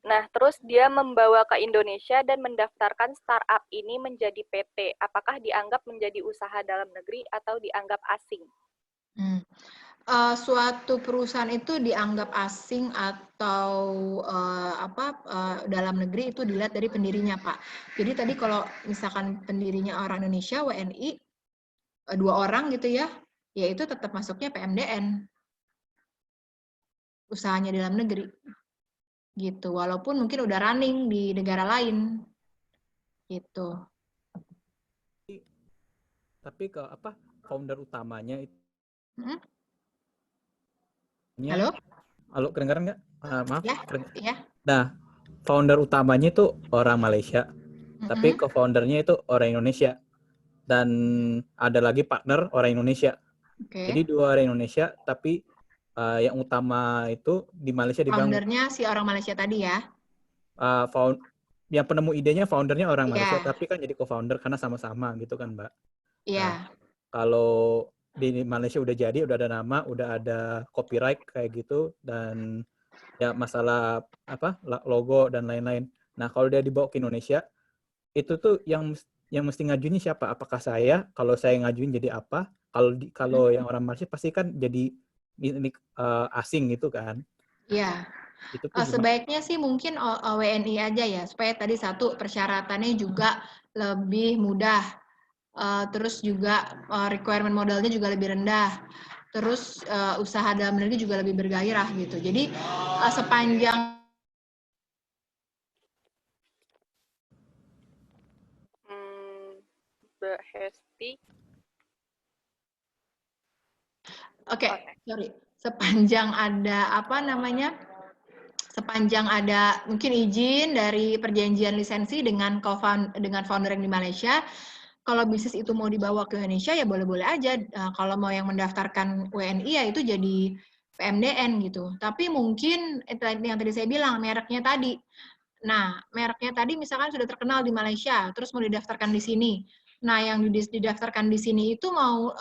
Nah, terus dia membawa ke Indonesia dan mendaftarkan startup ini menjadi PT. Apakah dianggap menjadi usaha dalam negeri atau dianggap asing?
Suatu perusahaan itu dianggap asing atau dalam negeri itu dilihat dari pendirinya, Pak. Jadi tadi kalau misalkan pendirinya orang Indonesia, WNI, 2 orang gitu ya, ya itu tetap masuknya PMDN. Usahanya dalam negeri. Gitu. Walaupun mungkin udah running di negara lain. Gitu.
Tapi ke founder utamanya itu
Halo?
Halo, kedengaran nggak? Maaf.
Ya.
Nah, founder utamanya itu orang Malaysia, tapi co-foundernya itu orang Indonesia. Dan ada lagi partner orang Indonesia. Jadi 2 orang Indonesia, tapi yang utama itu di Malaysia dibangun.
Foundernya si orang Malaysia tadi ya?
Yang penemu idenya foundernya orang Malaysia, tapi kan jadi co-founder karena sama-sama gitu kan, Mbak.
Iya.
Kalau di Malaysia udah jadi, udah ada nama, udah ada copyright kayak gitu, dan ya masalah logo dan lain-lain. Nah, kalau dia dibawa ke Indonesia, itu tuh yang mesti ngajuin siapa? Apakah saya? Kalau saya ngajuin jadi apa? Kalau yang orang Malaysia pasti kan jadi asing gitu kan?
Iya. Sebaiknya sih mungkin WNI aja ya, supaya tadi satu persyaratannya juga lebih mudah. Terus juga requirement modalnya juga lebih rendah. Terus usaha dalam negeri juga lebih bergairah gitu. Jadi sepanjang
Mbak Hesti.
Oke, sorry. Sepanjang ada sepanjang ada mungkin izin dari perjanjian lisensi dengan founder yang di Malaysia, kalau bisnis itu mau dibawa ke Indonesia ya boleh-boleh aja. Kalau mau yang mendaftarkan WNI ya itu jadi PMDN gitu. Tapi mungkin yang tadi saya bilang mereknya tadi. Nah, mereknya tadi misalkan sudah terkenal di Malaysia, terus mau didaftarkan di sini. Nah, yang didaftarkan di sini itu mau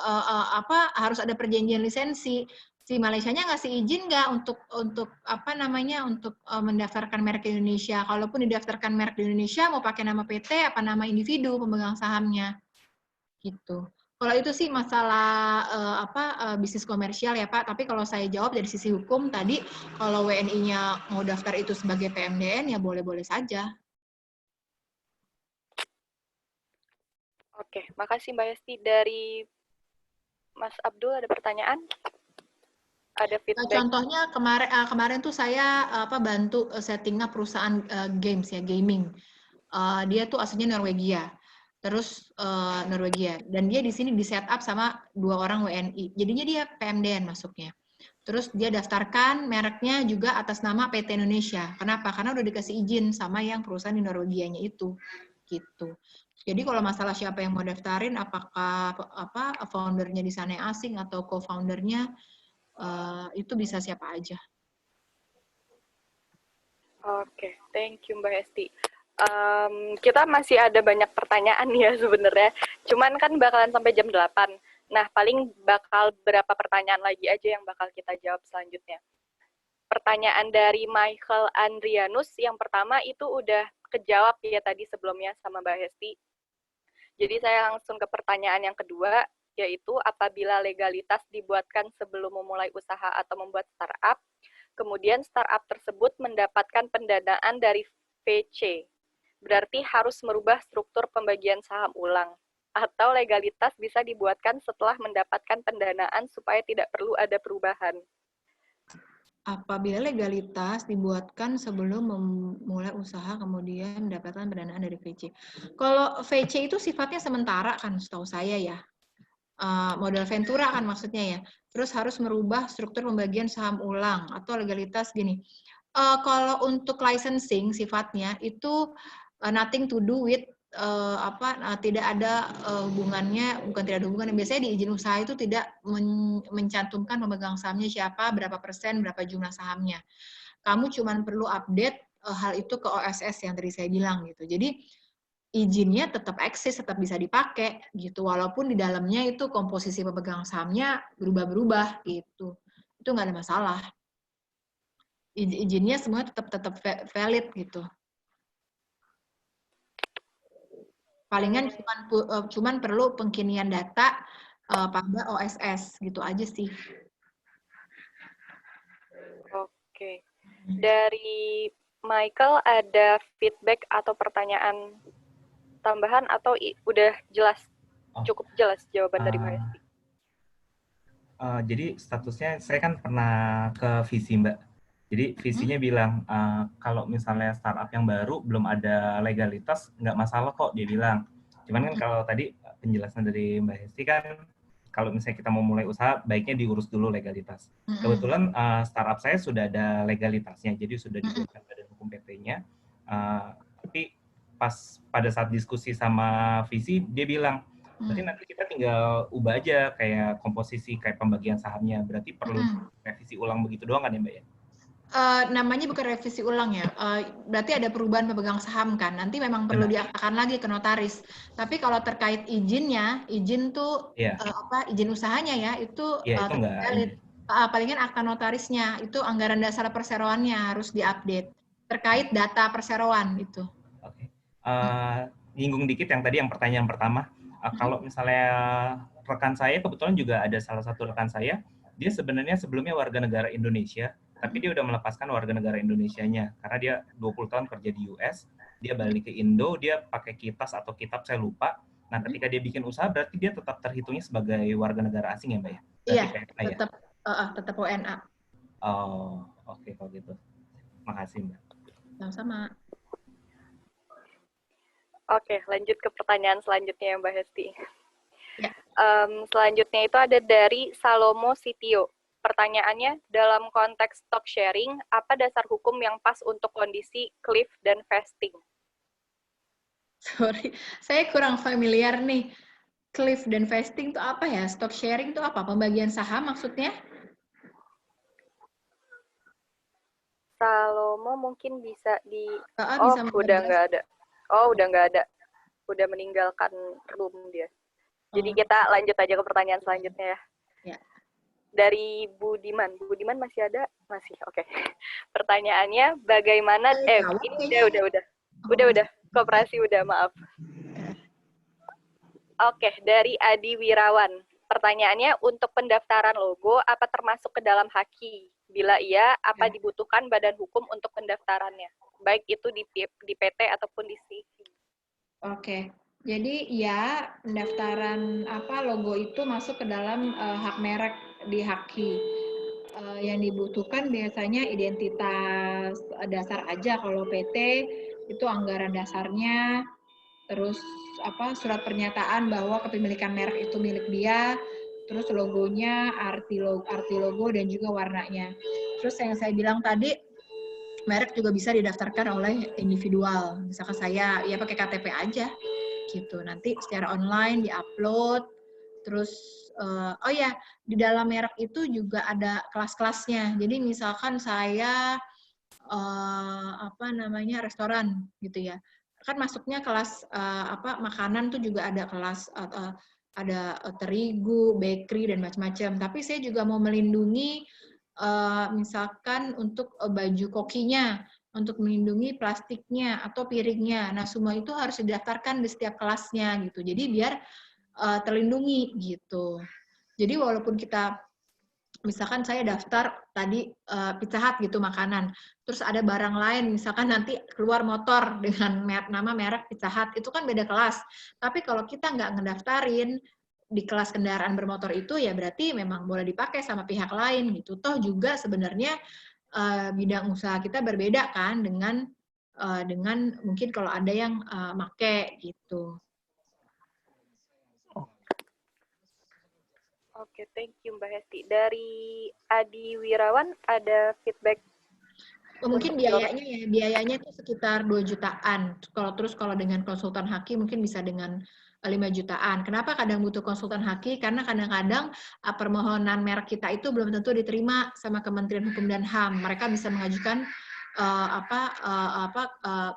harus ada perjanjian lisensi. Si Malaysianya ngasih izin nggak untuk mendaftarkan merek di Indonesia. Kalaupun didaftarkan merek di Indonesia mau pakai nama PT apa nama individu pemegang sahamnya. Gitu. Kalau itu sih masalah bisnis komersial ya Pak, tapi kalau saya jawab dari sisi hukum tadi, kalau WNI-nya mau daftar itu sebagai PMDN ya boleh-boleh saja.
Oke, makasih Mbak Hesti. Dari Mas Abdul ada pertanyaan? Ada feedback?
Contohnya kemarin tuh saya bantu setting up perusahaan games ya, gaming. Dia tuh aslinya Norwegia. Terus Norwegia, dan dia di sini di setup sama 2 orang WNI. Jadinya dia PMDN masuknya. Terus dia daftarkan mereknya juga atas nama PT Indonesia. Kenapa? Karena udah dikasih izin sama yang perusahaan di Norwegianya itu. Gitu. Jadi kalau masalah siapa yang mau daftarin, apakah foundernya di sana yang asing atau co-foundernya, itu bisa siapa aja.
Oke, thank you Mbak Hesti. Kita masih ada banyak pertanyaan ya sebenarnya. Cuman kan bakalan sampai jam 8. Nah, paling bakal berapa pertanyaan lagi aja yang bakal kita jawab selanjutnya. pertanyaan dari Michael Andrianus yang pertama itu udah kejawab ya tadi sebelumnya sama Mbak Hesti. Jadi saya langsung ke pertanyaan yang kedua, yaitu apabila legalitas dibuatkan sebelum memulai usaha atau membuat startup, kemudian startup tersebut mendapatkan pendanaan dari VC, berarti harus merubah struktur pembagian saham ulang. Atau legalitas bisa dibuatkan setelah mendapatkan pendanaan supaya tidak perlu ada perubahan.
Apabila legalitas dibuatkan sebelum memulai usaha kemudian mendapatkan pendanaan dari VC. Kalau VC itu sifatnya sementara kan setahu saya ya. Modal ventura kan maksudnya ya. Terus harus merubah struktur pembagian saham ulang atau legalitas gini. Kalau untuk licensing sifatnya itu nothing to do with tidak ada hubungannya, bukan tidak ada hubungannya. Biasanya di izin usaha itu tidak mencantumkan pemegang sahamnya siapa, berapa persen, berapa jumlah sahamnya. Kamu cuma perlu update hal itu ke OSS yang tadi saya bilang gitu. Jadi izinnya tetap eksis, tetap bisa dipakai gitu. Walaupun di dalamnya itu komposisi pemegang sahamnya berubah-berubah gitu. Itu nggak ada masalah. Izinnya semua tetap valid gitu. Palingan cuman perlu pengkinian data pada OSS gitu aja sih.
Oke. Dari Michael ada feedback atau pertanyaan tambahan atau udah jelas, cukup jelas jawaban dari Mbak Hesti?
Jadi statusnya saya kan pernah ke visi Mbak. Jadi visinya bilang kalau misalnya startup yang baru belum ada legalitas nggak masalah kok dia bilang. Cuman kan kalau tadi penjelasan dari Mbak Hesti kan kalau misalnya kita mau mulai usaha baiknya diurus dulu legalitas. Kebetulan startup saya sudah ada legalitasnya, jadi sudah dibuatkan badan hukum PT-nya. Tapi pas pada saat diskusi sama visi dia bilang berarti nanti kita tinggal ubah aja kayak komposisi kayak pembagian sahamnya. Berarti perlu revisi ulang begitu doang kan ya Mbak ya?
Namanya bukan revisi ulang ya, berarti ada perubahan pemegang saham kan, nanti memang perlu diarahkan lagi ke notaris. Tapi kalau terkait izinnya, izin tuh izin usahanya ya, itu valid. Palingan akta notarisnya, itu anggaran dasar perseroannya harus diupdate, terkait data perseroan itu.
Oke. Nyinggung dikit yang tadi yang pertanyaan pertama, kalau misalnya rekan saya, kebetulan juga ada salah satu rekan saya, dia sebenarnya sebelumnya warga negara Indonesia, tapi dia udah melepaskan warga negara Indonesianya karena dia 20 tahun kerja di US, dia balik ke Indo, dia pakai kitas atau kitab saya lupa. Nah, ketika dia bikin usaha berarti dia tetap terhitungnya sebagai warga negara asing ya, Mbak ya?
Iya, tetap WNA.
Oh, oke kalau gitu. Makasih, Mbak.
Sama-sama.
Oke, lanjut ke pertanyaan selanjutnya Mbak Hesti.
Ya.
Selanjutnya itu ada dari Salomo Sitio. Pertanyaannya, dalam konteks stock sharing, apa dasar hukum yang pas untuk kondisi cliff dan vesting?
Sorry, saya kurang familiar nih. Cliff dan vesting itu apa ya? Stock sharing itu apa? Pembagian saham maksudnya?
Salomo mungkin bisa di...
bisa
udah nggak ada. Udah nggak ada. Udah meninggalkan room dia. Jadi kita lanjut aja ke pertanyaan selanjutnya ya.
Ya.
Dari Budiman. Budiman masih ada? Masih, oke. Pertanyaannya, bagaimana... ini udah. Koperasi udah, maaf. Oke, dari Adi Wirawan. Pertanyaannya, untuk pendaftaran logo, apa termasuk ke dalam haki? Bila iya, apa dibutuhkan badan hukum untuk pendaftarannya? Baik itu di PT ataupun di CV.
Oke. Jadi ya pendaftaran logo itu masuk ke dalam hak merek di Haki. Yang dibutuhkan biasanya identitas dasar aja. Kalau PT itu anggaran dasarnya, terus surat pernyataan bahwa kepemilikan merek itu milik dia, terus logonya, arti logo dan juga warnanya. Terus yang saya bilang tadi, merek juga bisa didaftarkan oleh individual. Misalkan saya ya pakai KTP aja gitu. Nanti secara online diupload. Terus di dalam merek itu juga ada kelas-kelasnya. Jadi misalkan saya restoran gitu ya. Kan masuknya kelas makanan tuh juga ada kelas ada terigu, bakery dan macam-macam. Tapi saya juga mau melindungi misalkan untuk baju kokinya, untuk melindungi plastiknya atau piringnya. Nah, semua itu harus didaftarkan di setiap kelasnya gitu. Jadi biar terlindungi gitu. Jadi walaupun kita misalkan saya daftar tadi Pizza Hut gitu makanan, terus ada barang lain, misalkan nanti keluar motor dengan nama merek Pizza Hut, itu kan beda kelas. Tapi kalau kita nggak ngedaftarin di kelas kendaraan bermotor itu, ya berarti memang boleh dipakai sama pihak lain gitu. Toh juga sebenarnya bidang usaha kita berbeda kan dengan mungkin kalau ada yang make gitu.
Oke, thank you Mbak Hesti. Dari Adi Wirawan ada feedback?
Mungkin biayanya itu sekitar 2 jutaan. Kalau dengan konsultan haki mungkin bisa dengan 5 jutaan. Kenapa kadang butuh konsultan haki? Karena kadang-kadang permohonan merek kita itu belum tentu diterima sama Kementerian Hukum dan HAM. Mereka bisa mengajukan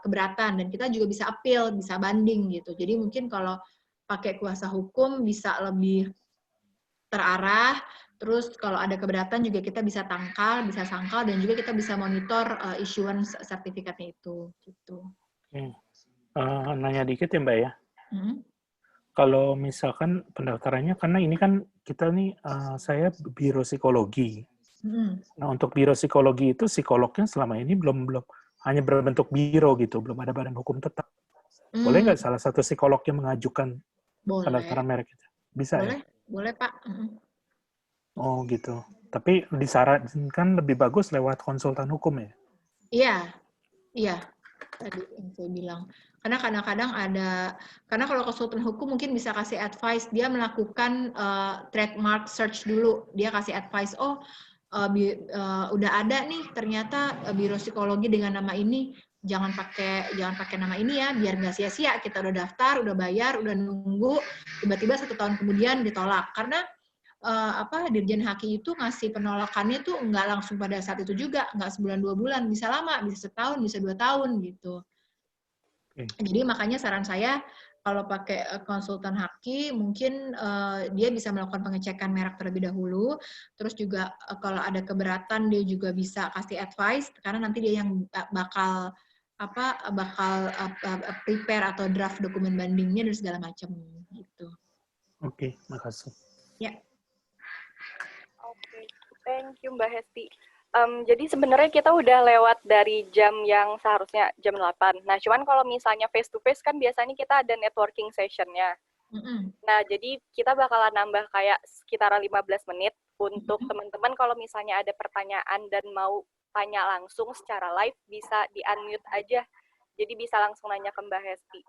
keberatan, dan kita juga bisa appeal, bisa banding gitu. Jadi mungkin kalau pakai kuasa hukum bisa lebih terarah. Terus kalau ada keberatan juga kita bisa sangkal, dan juga kita bisa monitor issuance sertifikatnya itu. Gitu.
Nanya dikit ya Mbak ya. Kalau misalkan pendaftarannya, karena ini kan kita nih, saya biro psikologi. Nah, untuk biro psikologi itu psikolognya selama ini belum hanya berbentuk biro gitu, belum ada badan hukum tetap. Boleh nggak salah satu psikolog yang mengajukan pendaftaran merek itu? Bisa ya?
Boleh Pak.
Oh gitu. Tapi disarankan lebih bagus lewat konsultan hukum ya?
Iya. Tadi yang saya bilang. Karena kadang-kadang karena kalau konsultan hukum mungkin bisa kasih advice, dia melakukan trademark search dulu, dia kasih advice, udah ada nih ternyata biro psikologi dengan nama ini, jangan pakai nama ini ya, biar nggak sia-sia kita udah daftar, udah bayar, udah nunggu, tiba-tiba 1 tahun kemudian ditolak. Karena Dirjen Haki itu ngasih penolakannya tuh nggak langsung pada saat itu juga, nggak sebulan 2 bulan, bisa lama, bisa setahun, bisa 2 tahun gitu. Jadi makanya saran saya kalau pakai konsultan haki mungkin dia bisa melakukan pengecekan merek terlebih dahulu, terus juga kalau ada keberatan dia juga bisa kasih advice, karena nanti dia yang bakal prepare atau draft dokumen bandingnya dan segala macam gitu.
Oke, makasih.
Ya.
Oke, thank you Mbak Hesti. Jadi sebenarnya kita udah lewat dari jam yang seharusnya jam 8. Nah, cuman kalau misalnya face to face kan biasanya kita ada networking session-nya. Nah, jadi kita bakalan nambah kayak sekitaran 15 menit untuk teman-teman kalau misalnya ada pertanyaan dan mau tanya langsung secara live, bisa di-unmute aja. Jadi bisa langsung nanya ke Mbak Hesti.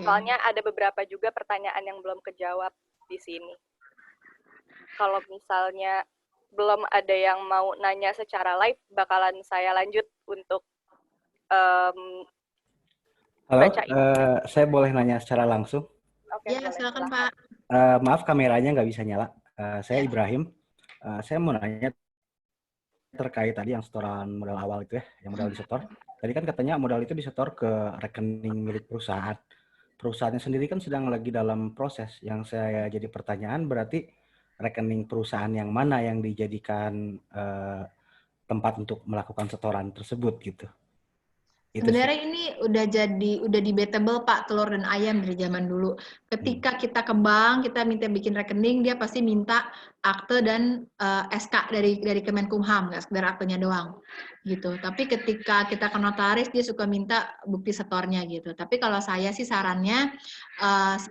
Soalnya ada beberapa juga pertanyaan yang belum kejawab di sini. Kalau misalnya belum ada yang mau nanya secara live, bakalan saya lanjut untuk
Halo, saya boleh nanya secara langsung?
Oke,
ya, silakan Pak.
Maaf, kameranya nggak bisa nyala. Saya Ibrahim. Saya mau nanya terkait tadi yang setoran modal awal itu ya, yang modal disetor. Tadi kan katanya modal itu disetor ke rekening milik perusahaan. Perusahaannya sendiri kan sedang lagi dalam proses. Yang saya jadi pertanyaan berarti rekening perusahaan yang mana yang dijadikan tempat untuk melakukan setoran tersebut gitu.
Sebenarnya ini udah debatable Pak, telur dan ayam dari zaman dulu. Ketika kita ke bank, kita minta bikin rekening, dia pasti minta akte dan SK dari Kemenkumham, nggak sekedar aktenya doang gitu. Tapi ketika kita ke notaris, dia suka minta bukti setornya gitu. Tapi kalau saya sih sarannya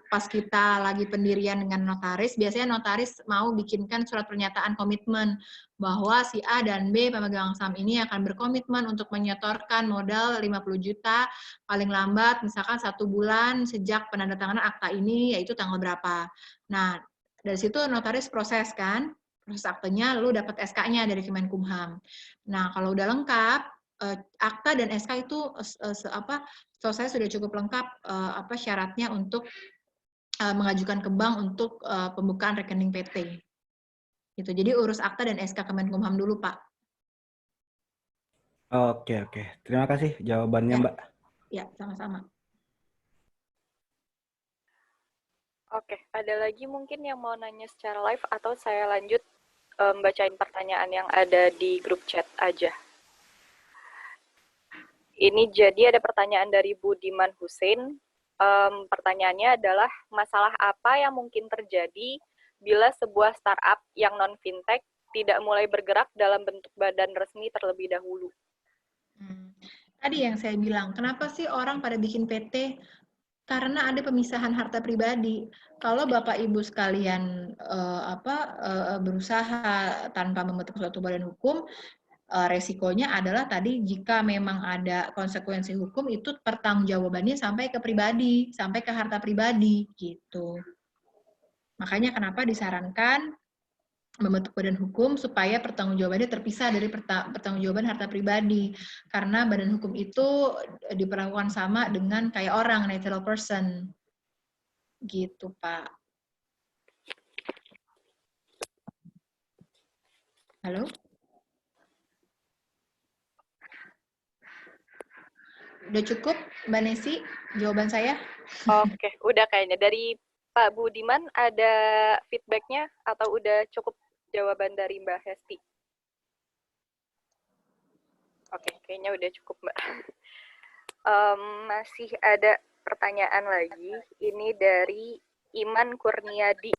pas kita lagi pendirian dengan notaris, biasanya notaris mau bikinkan surat pernyataan komitmen bahwa si A dan B pemegang saham ini akan berkomitmen untuk menyetorkan modal 50 juta paling lambat misalkan 1 bulan sejak penandatanganan akta ini, yaitu tanggal berapa. Nah, dari situ notaris proses aktenya, lalu dapat SK-nya dari Kemenkumham. Nah, kalau udah lengkap, akta dan SK itu saya sudah cukup lengkap syaratnya untuk mengajukan ke bank untuk pembukaan rekening PT. Gitu. Jadi urus akta dan SK Kemenkumham dulu, Pak.
Oke. Terima kasih jawabannya, Mbak.
Ya, sama-sama.
Oke, ada lagi mungkin yang mau nanya secara live atau saya lanjut bacain pertanyaan yang ada di grup chat aja. Ini jadi ada pertanyaan dari Budiman Hussein. Pertanyaannya adalah, masalah apa yang mungkin terjadi bila sebuah startup yang non-fintech tidak mulai bergerak dalam bentuk badan resmi terlebih dahulu?
Tadi yang saya bilang, kenapa sih orang pada bikin PT? Karena ada pemisahan harta pribadi. Kalau Bapak Ibu sekalian berusaha tanpa membentuk suatu badan hukum, resikonya adalah tadi jika memang ada konsekuensi hukum itu pertanggungjawabannya sampai ke pribadi, sampai ke harta pribadi gitu. Makanya kenapa disarankan membentuk badan hukum supaya pertanggungjawabannya terpisah dari pertanggungjawaban harta pribadi. Karena badan hukum itu diperlakukan sama dengan kayak orang, natural person. Gitu, Pak. Halo? Udah cukup, Mbak Nesi, jawaban saya?
Oke, udah kayaknya. Dari Pak Budiman ada feedback-nya atau udah cukup jawaban dari Mbak Hesti? Oke, kayaknya udah cukup, Mbak. Masih ada pertanyaan lagi. Ini dari Iman Kurniadi.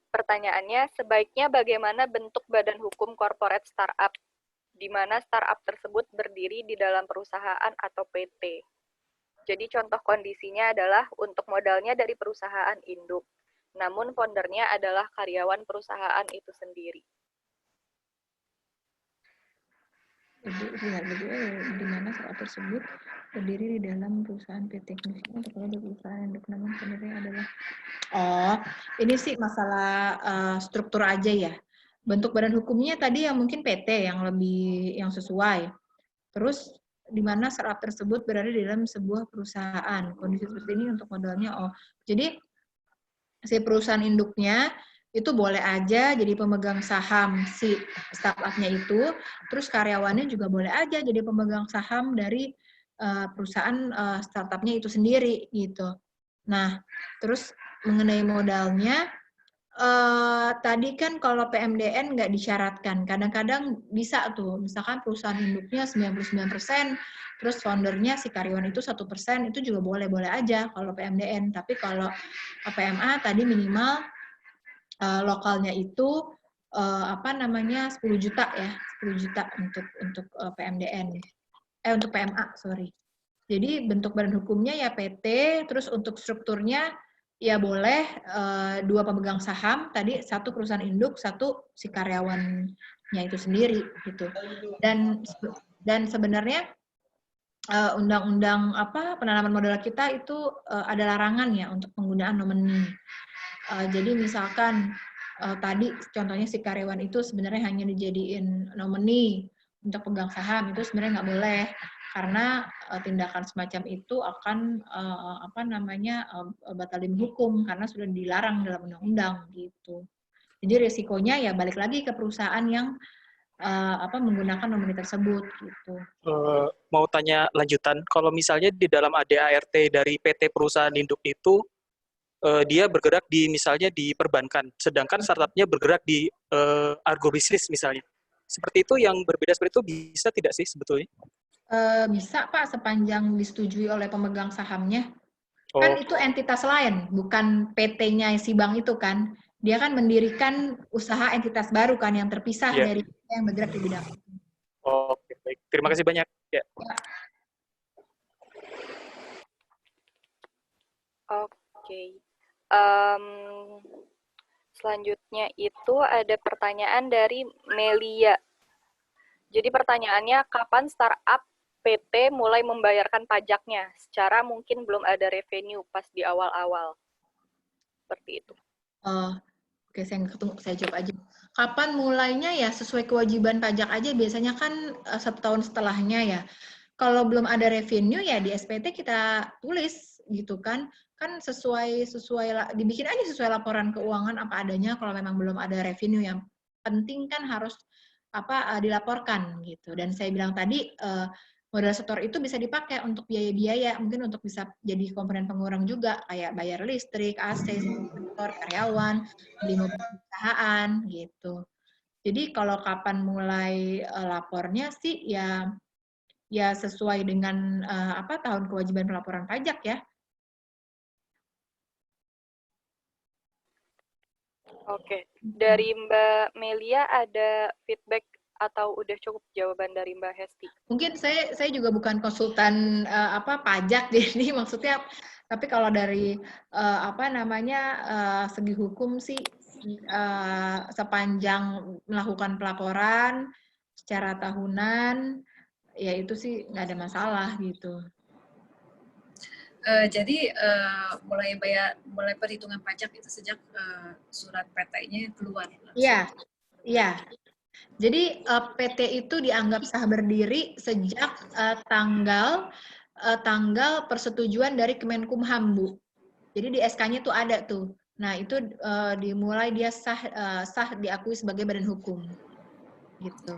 Pertanyaannya, sebaiknya bagaimana bentuk badan hukum corporate startup, di mana startup tersebut berdiri di dalam perusahaan atau PT. Jadi contoh kondisinya adalah untuk modalnya dari perusahaan induk, namun foundernya adalah karyawan perusahaan itu sendiri.
Di mana startup tersebut berdiri di dalam perusahaan PT untuk perusahaan induk, namun foundernya adalah ini sih masalah struktur aja ya. Bentuk badan hukumnya tadi yang mungkin PT yang sesuai. Terus di mana startup tersebut berada di dalam sebuah perusahaan. Kondisi seperti ini untuk modalnya jadi si perusahaan induknya itu boleh aja jadi pemegang saham si startupnya itu, terus karyawannya juga boleh aja jadi pemegang saham dari perusahaan startupnya itu sendiri gitu. Nah, terus mengenai modalnya, tadi kan kalau PMDN nggak disyaratkan, kadang-kadang bisa tuh, misalkan perusahaan induknya 99%, terus foundernya si karyawan itu 1%, itu juga boleh-boleh aja kalau PMDN. Tapi kalau PMA tadi minimal lokalnya itu 10 juta ya, 10 juta untuk PMDN. Untuk PMA, sorry. Jadi bentuk badan hukumnya ya PT, terus untuk strukturnya ya boleh 2 pemegang saham, tadi 1 perusahaan induk, 1 si karyawannya itu sendiri gitu. Dan sebenarnya undang-undang penanaman modal kita itu ada larangan ya untuk penggunaan nomini. Jadi misalkan tadi contohnya si karyawan itu sebenarnya hanya dijadiin nomini untuk pegang saham, itu sebenarnya nggak boleh. Karena tindakan semacam itu akan batal demi hukum karena sudah dilarang dalam undang-undang gitu. Jadi risikonya ya balik lagi ke perusahaan yang menggunakan nomini tersebut gitu.
Mau tanya lanjutan, kalau misalnya di dalam ADART dari PT perusahaan induk itu dia bergerak misalnya di perbankan, sedangkan startupnya bergerak di agrobisnis misalnya. Seperti itu yang berbeda seperti itu bisa tidak sih sebetulnya?
Bisa Pak, sepanjang disetujui oleh pemegang sahamnya. Kan itu entitas lain, bukan PT-nya si bank itu kan. Dia kan mendirikan usaha entitas baru kan yang terpisah dari yang bergerak di bidang.
Oke, baik. Terima kasih banyak. Ya.
Oke. Selanjutnya itu ada pertanyaan dari Melia. Jadi pertanyaannya, kapan startup PT mulai membayarkan pajaknya? Secara mungkin belum ada revenue pas di awal-awal. Seperti itu.
Oke, saya jawab aja. Kapan mulainya ya sesuai kewajiban pajak aja, biasanya kan 1 tahun setelahnya ya. Kalau belum ada revenue ya di SPT kita tulis gitu kan. Kan dibikin aja sesuai laporan keuangan apa adanya kalau memang belum ada revenue. Yang penting kan harus dilaporkan gitu. Dan saya bilang tadi modal setor itu bisa dipakai untuk biaya-biaya, mungkin untuk bisa jadi komponen pengurang juga, kayak bayar listrik, AC, setor, karyawan, beli mobil perusahaan, gitu. Jadi kalau kapan mulai lapornya sih ya sesuai dengan tahun kewajiban pelaporan pajak ya.
Oke, dari Mbak Melia ada feedback atau udah cukup jawaban dari Mbak Hesti?
Mungkin saya juga bukan konsultan pajak, jadi maksudnya, tapi kalau dari segi hukum sih sepanjang melakukan pelaporan secara tahunan, ya itu sih nggak ada masalah gitu.
Jadi mulai perhitungan pajak itu sejak surat PT-nya keluar.
Iya, iya. Jadi PT itu dianggap sah berdiri sejak tanggal persetujuan dari Kemenkumham, Bu. Jadi di SK-nya tuh ada tuh. Nah, itu dimulai dia sah diakui sebagai badan hukum. Gitu.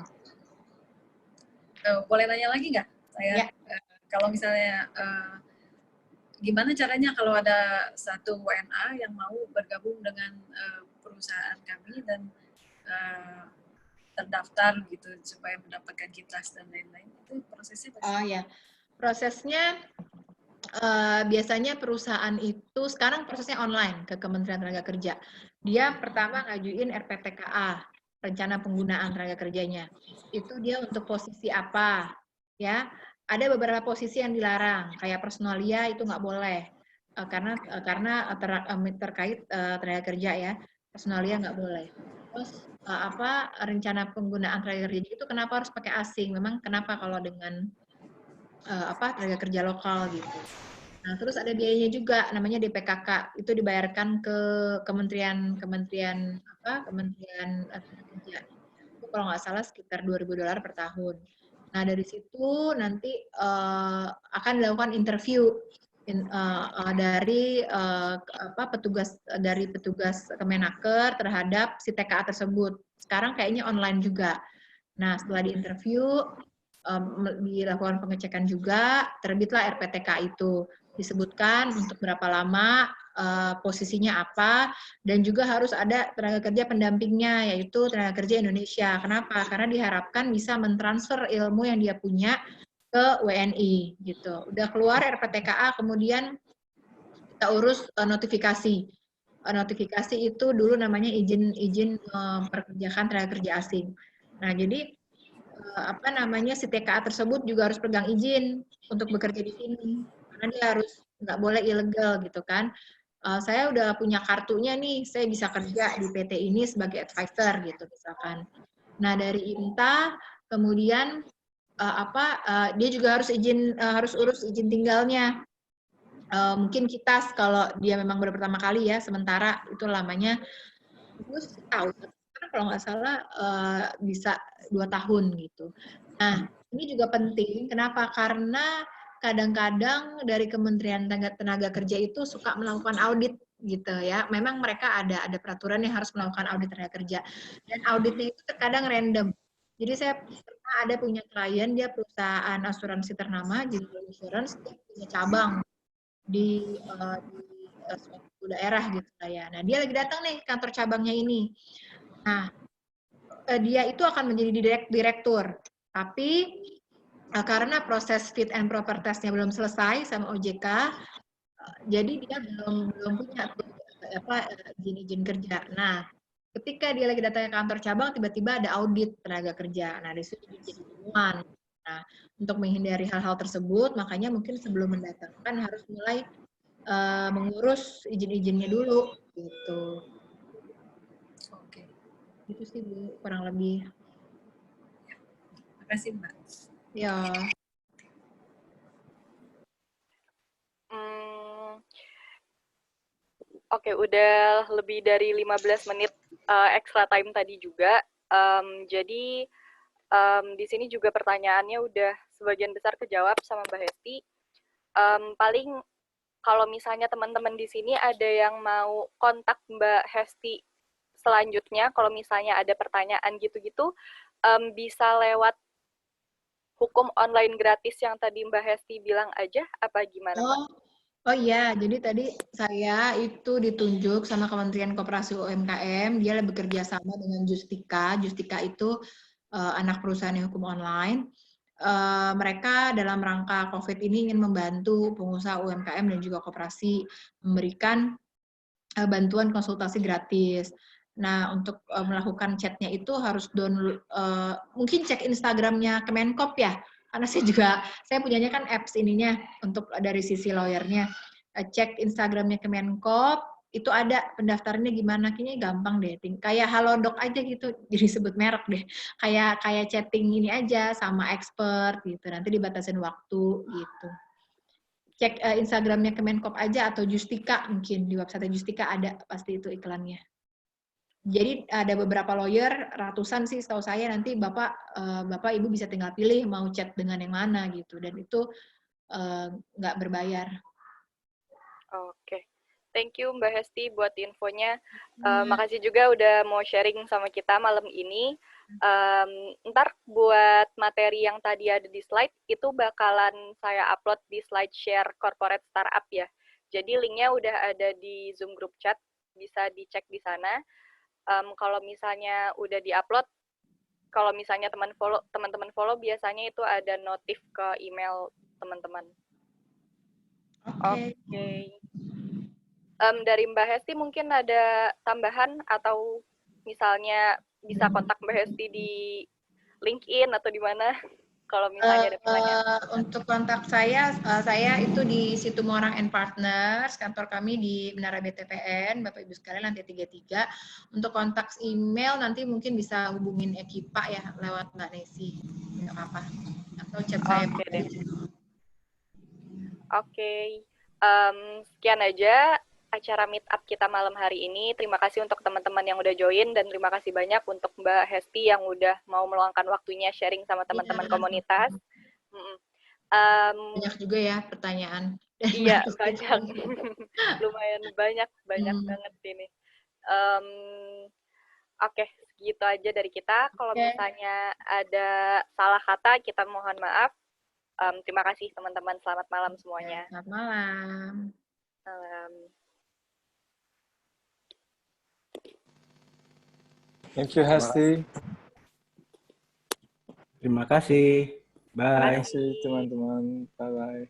Boleh nanya lagi nggak? Saya kalau misalnya gimana caranya kalau ada satu WNA yang mau bergabung dengan perusahaan kami dan terdaftar gitu supaya mendapatkan KITRAS dan lain-lain, itu prosesnya bagaimana?
Oh ya, prosesnya biasanya perusahaan itu sekarang prosesnya online ke Kementerian Tenaga Kerja. Dia pertama ngajuin RPTKA, rencana penggunaan tenaga kerjanya. Itu dia untuk posisi apa, ya? Ada beberapa posisi yang dilarang, kayak personalia itu nggak boleh karena terkait tenaga kerja ya, personalia nggak boleh. Terus rencana penggunaan tenaga kerja itu kenapa harus pakai asing? Memang kenapa kalau dengan tenaga kerja lokal gitu. Nah, terus ada biayanya juga namanya DPKK, itu dibayarkan ke Kementerian Tenaga Kerja. Itu kalau nggak salah sekitar $2.000 per tahun. Nah, dari situ nanti akan dilakukan interview dari petugas Kemenaker terhadap si TKA tersebut. Sekarang kayaknya online juga. Nah, setelah diinterview, dilakukan pengecekan juga, terbitlah RPTK itu. Disebutkan untuk berapa lama, posisinya apa, dan juga harus ada tenaga kerja pendampingnya, yaitu tenaga kerja Indonesia. Kenapa? Karena diharapkan bisa mentransfer ilmu yang dia punya ke WNI gitu. Udah keluar RPTKA, kemudian kita urus notifikasi. Notifikasi itu dulu namanya izin memperkerjakan tenaga kerja asing. Nah, jadi si TKA tersebut juga harus pegang izin untuk bekerja di sini. Karena dia harus nggak boleh ilegal gitu kan. Saya udah punya kartunya nih, saya bisa kerja di PT ini sebagai advisor gitu misalkan. Nah, dari IMTA kemudian dia juga harus urus izin tinggalnya. Mungkin kita kalau dia memang baru pertama kali ya, sementara itu lamanya tahun. Kalau nggak salah bisa 2 tahun gitu. Nah, ini juga penting. Kenapa? Karena kadang-kadang dari Kementerian Tenaga Kerja itu suka melakukan audit gitu ya. Memang mereka ada peraturan yang harus melakukan audit tenaga kerja. Dan auditnya itu terkadang random. Jadi saya pernah ada punya klien, dia perusahaan asuransi ternama, General Insurance, dia punya cabang di suatu daerah gitu ya. Nah, dia lagi datang nih kantor cabangnya ini. Nah, dia itu akan menjadi direktur, tapi karena proses fit and proper testnya belum selesai sama OJK, jadi dia belum punya izin kerja. Nah, ketika dia lagi datang ke kantor cabang, tiba-tiba ada audit tenaga kerja. Nah, di situ jadi temuan. Nah, untuk menghindari hal-hal tersebut, makanya mungkin sebelum mendatangkan harus mulai mengurus izin-izinnya dulu, gitu. Itu sih Bu, kurang lebih.
Terima kasih Mbak.
Ya.
Oke, udah lebih dari 15 menit extra time tadi juga. Jadi di sini juga pertanyaannya udah sebagian besar kejawab sama Mbak Hesti. Paling kalau misalnya teman-teman di sini ada yang mau kontak Mbak Hesti selanjutnya, kalau misalnya ada pertanyaan gitu-gitu, bisa lewat hukum online gratis yang tadi Mbak Hesti bilang aja, apa gimana Mbak?
Oh iya, jadi tadi saya itu ditunjuk sama Kementerian Koperasi UMKM, dia bekerja sama dengan Justika. Justika itu anak perusahaan yang hukum online. Mereka dalam rangka COVID ini ingin membantu pengusaha UMKM dan juga koperasi memberikan bantuan konsultasi gratis. Nah, untuk melakukan chatnya itu harus download, mungkin cek Instagramnya Kemenkop ya, karena saya punyanya kan apps ininya untuk dari sisi lawyernya. Cek Instagramnya Kemenkop, itu ada pendaftarannya gimana, kayaknya gampang deh, kayak Halodoc aja gitu, jadi sebut merek deh, kayak chatting ini aja sama expert gitu, nanti dibatasin waktu gitu. Cek Instagramnya Kemenkop aja atau Justika, mungkin di website Justika ada pasti itu iklannya. Jadi ada beberapa lawyer, ratusan sih setahu saya, nanti Bapak Ibu bisa tinggal pilih mau chat dengan yang mana gitu, dan itu nggak berbayar.
Oke. Thank you Mbak Hesti buat infonya. Makasih juga udah mau sharing sama kita malam ini. Ntar buat materi yang tadi ada di slide, itu bakalan saya upload di slide share corporate startup ya. Jadi linknya udah ada di Zoom group chat, bisa dicek di sana. Kalau misalnya udah di-upload, kalau misalnya teman-teman follow, biasanya itu ada notif ke email teman-teman. Oke. Dari Mbak Hesti mungkin ada tambahan atau misalnya bisa kontak Mbak Hesti di LinkedIn atau di mana kalau misalnya ada pertanyaan.
Untuk kontak saya itu di Situmorang and Partners, kantor kami di Menara BTPN, Bapak Ibu sekalian, lantai 33. Untuk kontak email nanti mungkin bisa hubungin Ekipa ya lewat Mbak Nesi, nggak apa-apa. Atau chat saya.
Oke. Sekian aja acara meet up kita malam hari ini. Terima kasih untuk teman-teman yang udah join dan terima kasih banyak untuk Mbak Hesti yang udah mau meluangkan waktunya sharing sama teman-teman komunitas.
Banyak juga ya pertanyaan.
Iya, banyak. Lumayan banyak banget ini. Oke, segitu aja dari kita. Kalau misalnya ada salah kata, kita mohon maaf. Terima kasih teman-teman. Selamat malam semuanya.
Selamat malam.
Malam.
Thank you, Hesti.
Terima kasih. Bye.
Terima kasih, teman-teman. Bye-bye.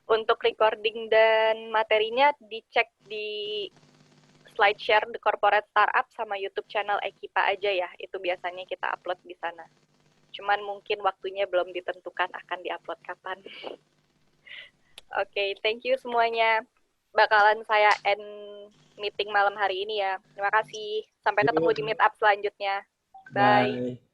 Untuk recording dan materinya dicek di slide share The Corporate Startup sama YouTube channel Ekipa aja ya. Itu biasanya kita upload di sana. Cuman mungkin waktunya belum ditentukan akan diupload kapan. Oke, thank you semuanya. Bakalan saya end meeting malam hari ini ya. Terima kasih. Sampai ketemu di meet up selanjutnya. Bye.